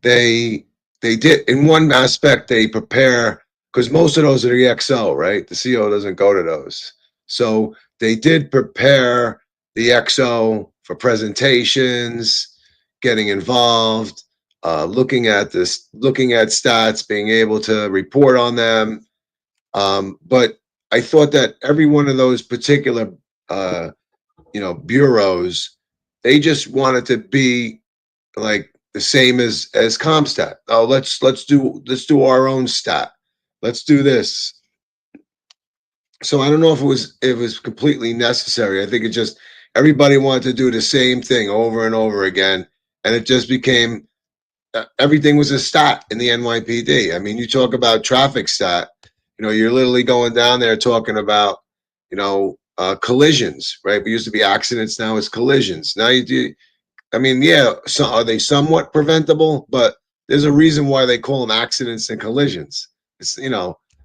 they did in one aspect. They prepare, because most of those are the XO, right? The CO doesn't go to those. So they did prepare the XO for presentations, getting involved, looking at stats, being able to report on them. But I thought that every one of those particular, bureaus, they just wanted to be like the same as Compstat. Oh, let's do our own stat. Let's do this. So I don't know if it was completely necessary. I think it just everybody wanted to do the same thing over and over again, and it just became everything was a stat in the NYPD. I mean, you talk about traffic stat. You know, you're literally going down there talking about, collisions, right? We used to be accidents, now it's collisions. Now you do. I mean, yeah, so are they somewhat preventable? But there's a reason why they call them accidents and collisions. It's,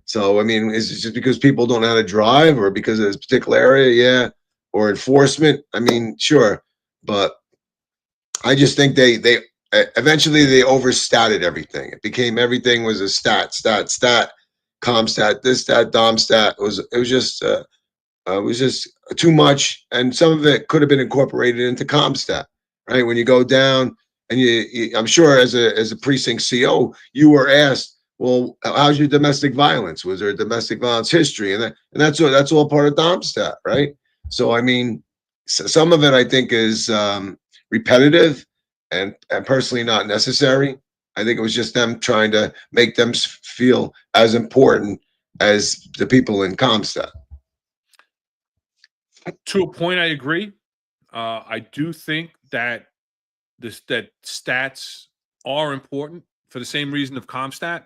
so I mean, is it just because people don't know how to drive, or because of this particular area? Yeah, or enforcement? I mean, sure, but I just think they eventually they overstated everything. It became everything was a stat, Compstat, this, that, Domstat. It was just too much, and some of it could have been incorporated into Compstat. Right, when you go down, and I'm sure as a precinct CO, you were asked, well, how's your domestic violence? Was there a domestic violence history? And that's all part of Domstat, right? So I mean, some of it I think is repetitive and personally not necessary. I think it was just them trying to make them feel as important as the people in Compstat. To a point, I agree. I do think that that stats are important for the same reason of Compstat,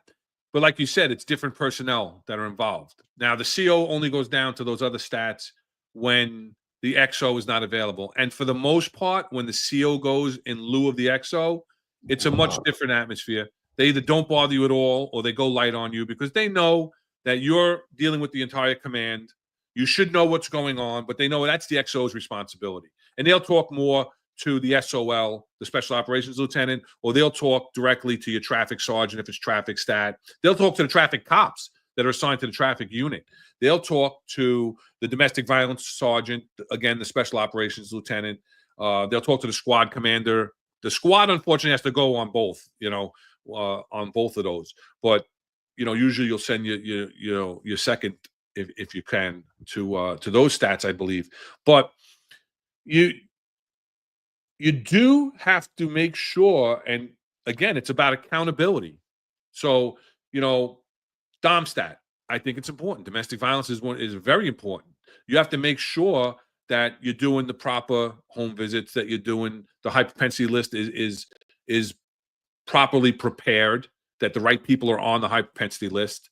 but like you said, it's different personnel that are involved. Now, the CO only goes down to those other stats when the XO is not available, and for the most part, when the CO goes in lieu of the XO, it's a much different atmosphere. They either don't bother you at all, or they go light on you because they know that you're dealing with the entire command. You should know what's going on, but they know that's the XO's responsibility. And they'll talk more to the SOL, the Special Operations Lieutenant, or they'll talk directly to your traffic sergeant if it's traffic stat. They'll talk to the traffic cops that are assigned to the traffic unit. They'll talk to the domestic violence sergeant, again, the Special Operations Lieutenant. They'll talk to the squad commander. The squad, unfortunately, has to go on both, on both of those. But usually you'll send your second if you can to those stats, I believe. But you do have to make sure, and again, it's about accountability. So, Domstat, I think it's important. Domestic violence is very important. You have to make sure that you're doing the proper home visits, that you're doing the high propensity list is properly prepared, that the right people are on the high propensity list.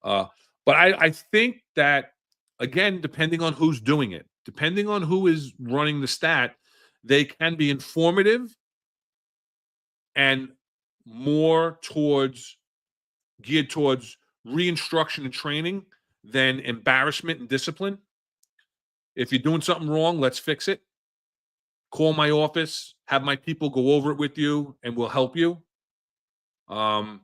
But I think that, again, depending on who's doing it, depending on who is running the stat, they can be informative and more geared towards reinstruction and training than embarrassment and discipline. If you're doing something wrong, let's fix it. Call my office, have my people go over it with you, and we'll help you. But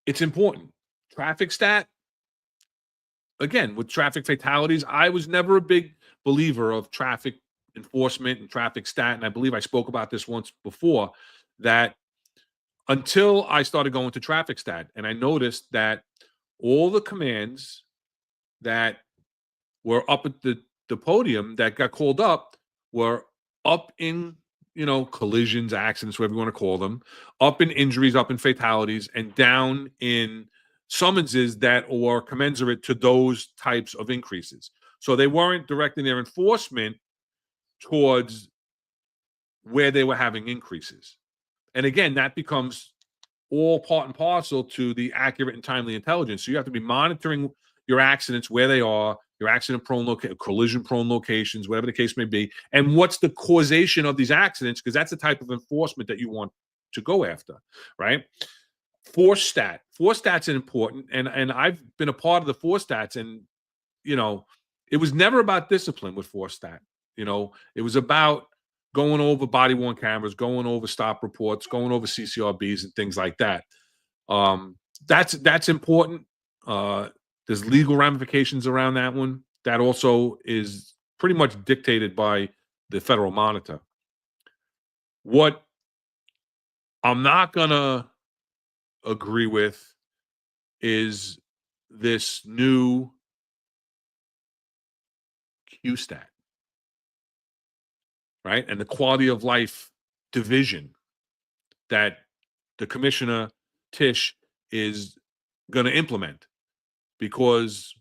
it's important. Traffic stat, again, with traffic fatalities, I was never a big believer of traffic enforcement and traffic stat. And I believe I spoke about this once before, that until I started going to traffic stat, and I noticed that all the commands that were up at the podium that got called up were up in, collisions, accidents, whatever you want to call them, up in injuries, up in fatalities, and down in summonses that were commensurate to those types of increases. So they weren't directing their enforcement towards where they were having increases. And again, that becomes all part and parcel to the accurate and timely intelligence. So you have to be monitoring your accidents, where they are, your accident-prone collision-prone locations, whatever the case may be, and what's the causation of these accidents, because that's the type of enforcement that you want to go after, right? Force stats are important, and I've been a part of the force stats, and it was never about discipline with force stat. It was about going over body-worn cameras, going over stop reports, going over CCRBs and things like that. That's important. There's legal ramifications around that one. That also is pretty much dictated by the federal monitor. What I'm not going to agree with is this new QStat, right? And the quality of life division that the Commissioner Tisch is going to implement. Because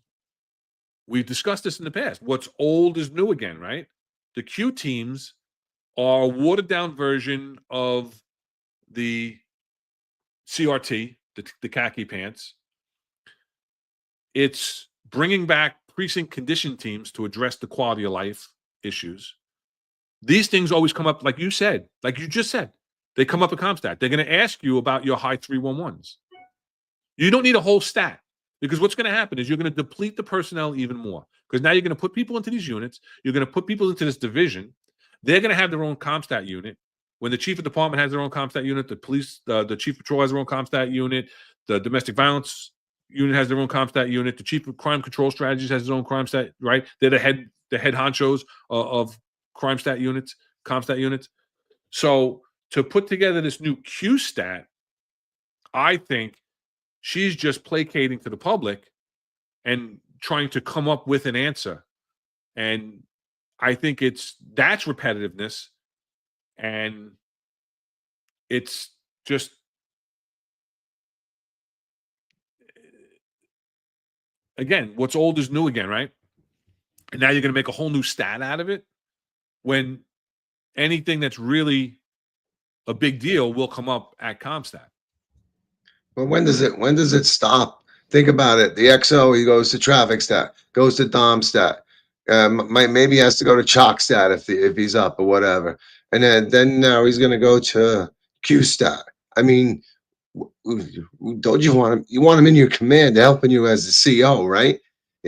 we've discussed this in the past. What's old is new again, right? The Q teams are a watered-down version of the CRT, the khaki pants. It's bringing back precinct condition teams to address the quality of life issues. These things always come up, like you just said. They come up at Compstat. They're going to ask you about your high 311s. You don't need a whole stat. Because what's going to happen is you're going to deplete the personnel even more. Because now you're going to put people into these units. You're going to put people into this division. They're going to have their own Compstat unit. When the chief of department has their own Compstat unit, the police, the chief of patrol has their own Compstat unit, the domestic violence unit has their own Compstat unit, the chief of crime control strategies has his own crime stat, right? They're the head honchos of crime stat units, Compstat units. So to put together this new Q stat, I think she's just placating to the public and trying to come up with an answer. And I think that's repetitiveness. And it's just, again, what's old is new again, right? And now you're going to make a whole new stat out of it when anything that's really a big deal will come up at Compstat. But when does it stop? Think about it. The XO, he goes to traffic stat, goes to Domstat. Maybe he has to go to chalk stat if he's up or whatever. And then now he's going to go to Q stat. I mean, don't you want him? You want him in your command, helping you as the CO, right?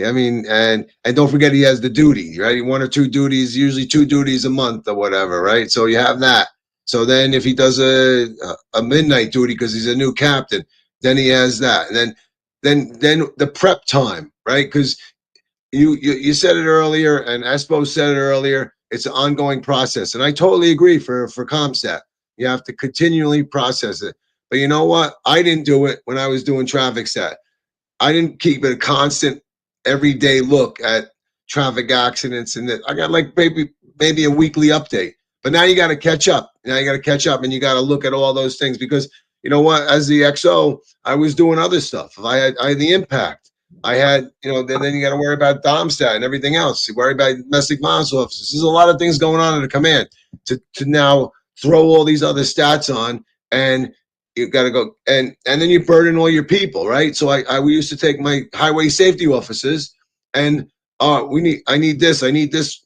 I mean, and don't forget he has the duty, right? 1 or 2 duties, usually 2 duties a month or whatever, right? So you have that. So then if he does a midnight duty because he's a new captain, then he has that. And then the prep time, right? Because you said it earlier, and Espo said it earlier, it's an ongoing process. And I totally agree for Compstat. You have to continually process it. But you know what? I didn't do it when I was doing traffic stat. I didn't keep it a constant everyday look at traffic accidents, and that I got like maybe a weekly update. But now you got to catch up. Now you got to catch up, and you got to look at all those things, because you know what? As the XO, I was doing other stuff. I had the impact. I had, then you got to worry about Domstat and everything else. You worry about domestic violence officers. There's a lot of things going on in the command to now throw all these other stats on, and you got to go, and then you burden all your people, right? So we used to take my highway safety officers, and I need this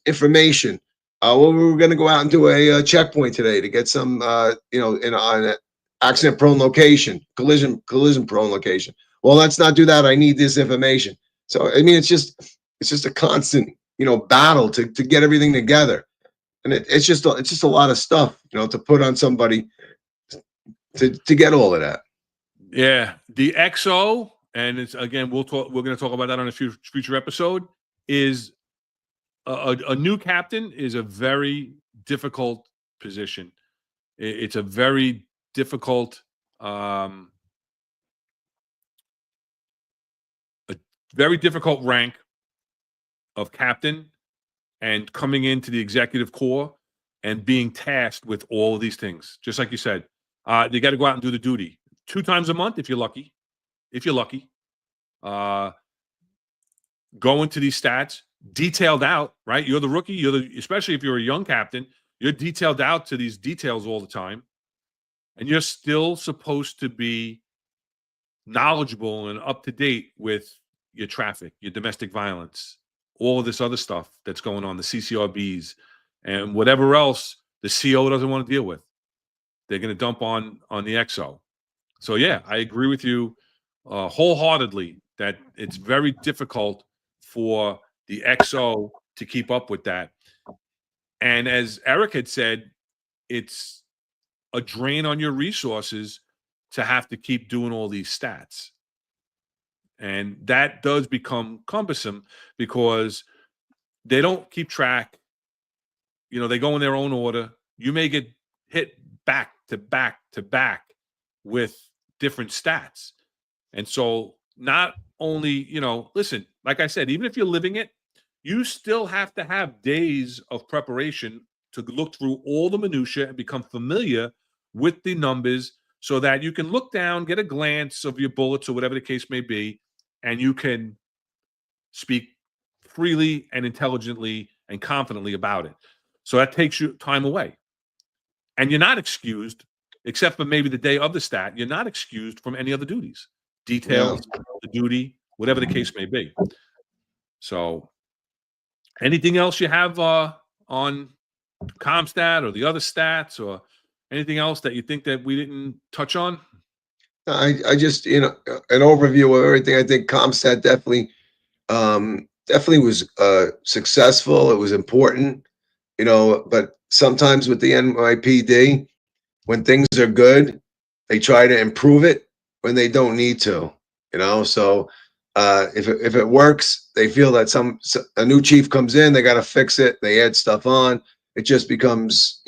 information. Well, we were going to go out and do a checkpoint today to get some, in an accident-prone location, collision-prone location. Well, let's not do that. I need this information. So I mean, it's just a constant, battle to get everything together, and it's just a lot of stuff, to put on somebody to get all of that. Yeah, the XO, and it's again we're going to talk about that on a future episode. Is a new captain is a very difficult position. It's a very difficult, rank of captain, and coming into the executive corps and being tasked with all of these things. Just like you said, you got to go out and do the duty 2 times a month if you're lucky. Go into these stats detailed out, right? You're the rookie. Especially if you're a young captain, you're detailed out to these details all the time, and you're still supposed to be knowledgeable and up to date with your traffic, your domestic violence, all of this other stuff that's going on, the CCRBs, and whatever else the CO doesn't want to deal with. They're going to dump on the XO. So yeah, I agree with you wholeheartedly that it's very difficult for the XO to keep up with that. And as Eric had said, it's a drain on your resources to have to keep doing all these stats. And that does become cumbersome because they don't keep track. They go in their own order. You may get hit back to back to back with different stats. And so not only, listen, like I said, even if you're living it, you still have to have days of preparation to look through all the minutia and become familiar with the numbers so that you can look down, get a glance of your bullets or whatever the case may be, and you can speak freely and intelligently and confidently about it. So that takes you time away. And you're not excused, except for maybe the day of the stat, you're not excused from any other duties, details, the duty, whatever the case may be. So anything else you have on Compstat or the other stats, or anything else that you think that we didn't touch on? I just, an overview of everything. I think Compstat definitely was successful. It was important, but sometimes with the NYPD, when things are good, they try to improve it when they don't need to, so if it works, they feel that a new chief comes in, they got to fix it. They add stuff on. It just becomes,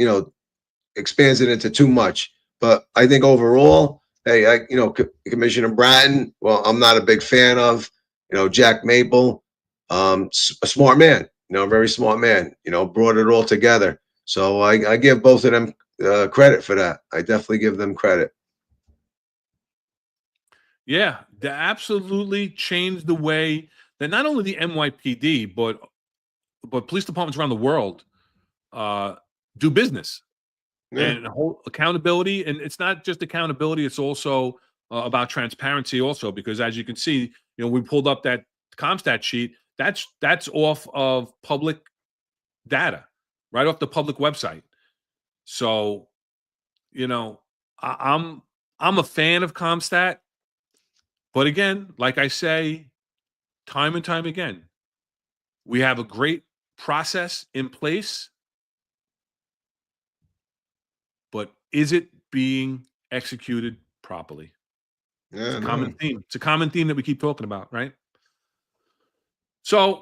expands it into too much. But I think overall, hey, Commissioner Bratton, well, I'm not a big fan of, Jack Maple, a smart man, very smart man, brought it all together. So I give both of them credit for that. I definitely give them credit. Yeah, they absolutely changed the way that not only the NYPD, but police departments around the world do business. Yeah. And whole accountability. And it's not just accountability, it's also about transparency also, because as you can see, we pulled up that Compstat sheet. That's off of public data, right off the public website. So, I'm a fan of Compstat. But again, like I say, time and time again, we have a great process in place, but is it being executed properly? Yeah, it's a common theme. It's a common theme that we keep talking about, right? So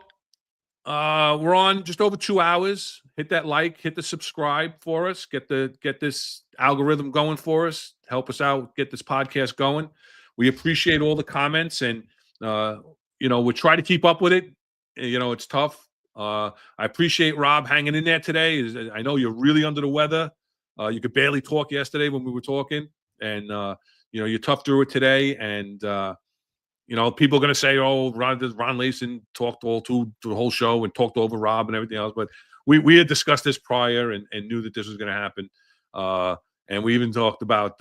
we're on just over 2 hours. Hit that like, hit the subscribe for us. Get this algorithm going for us. help us out, get this podcast going. We appreciate all the comments, and we try to keep up with it. It's tough. I appreciate Rob hanging in there today. I know you're really under the weather. You could barely talk yesterday when we were talking, and you're tough through it today. And people are going to say, "Oh, Ron Leyson talked all through the whole show and talked over Rob and everything else." But we had discussed this prior and knew that this was going to happen. And we even talked about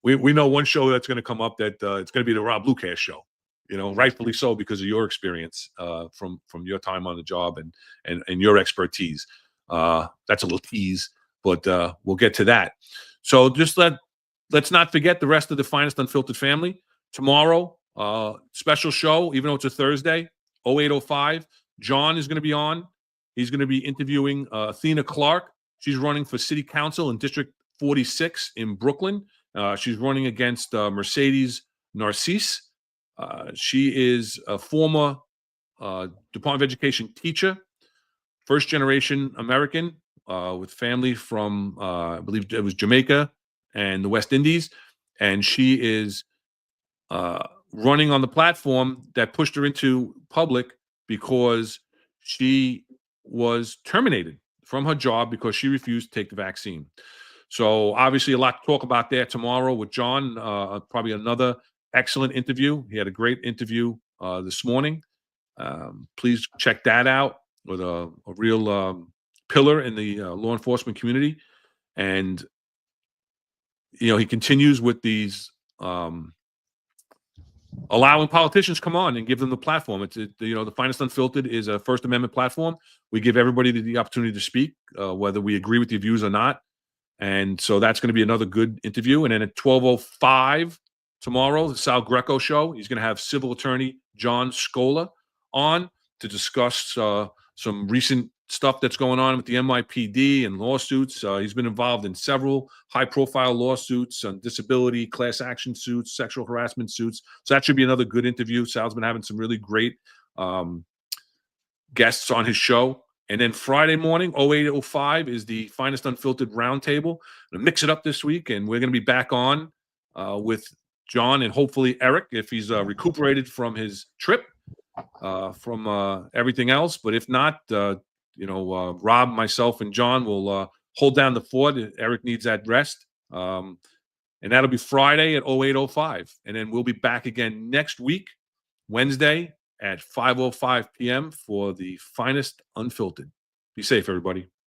we know one show that's going to come up that it's going to be the Rob LuKach show. Rightfully so, because of your experience from your time on the job and your expertise. That's a little tease, but we'll get to that. So just let's not forget the rest of the Finest Unfiltered family. Tomorrow, special show, even though it's a Thursday, 0805. John is going to be on. He's going to be interviewing Athena Clark. She's running for city council in District 46 in Brooklyn. She's running against Mercedes Narcisse. She is a former Department of Education teacher, first-generation American with family from, I believe it was Jamaica and the West Indies. And she is running on the platform that pushed her into public because she was terminated from her job because she refused to take the vaccine. So obviously a lot to talk about there tomorrow with John, probably another excellent interview. He had a great interview this morning. Please check that out with a real pillar in the law enforcement community. And, he continues with these allowing politicians come on and give them the platform. The Finest Unfiltered is a First Amendment platform. We give everybody the opportunity to speak, whether we agree with your views or not. And so that's going to be another good interview. And then at 12:05 tomorrow, the Sal Greco show, he's going to have civil attorney John Scola on to discuss some recent stuff that's going on with the NYPD and lawsuits. He's been involved in several high-profile lawsuits on disability, class action suits, sexual harassment suits. So that should be another good interview. Sal's been having some really great guests on his show. And then Friday morning, 08:05, is the Finest Unfiltered Roundtable. Going to mix it up this week, and we're going to be back on with John and hopefully Eric if he's recuperated from his trip, from everything else. But if not, Rob, myself, and John will hold down the fort. Eric needs that rest. And that'll be Friday at 08:05. And then we'll be back again next week, Wednesday, at 5:05 p.m. for the Finest Unfiltered. Be safe, everybody.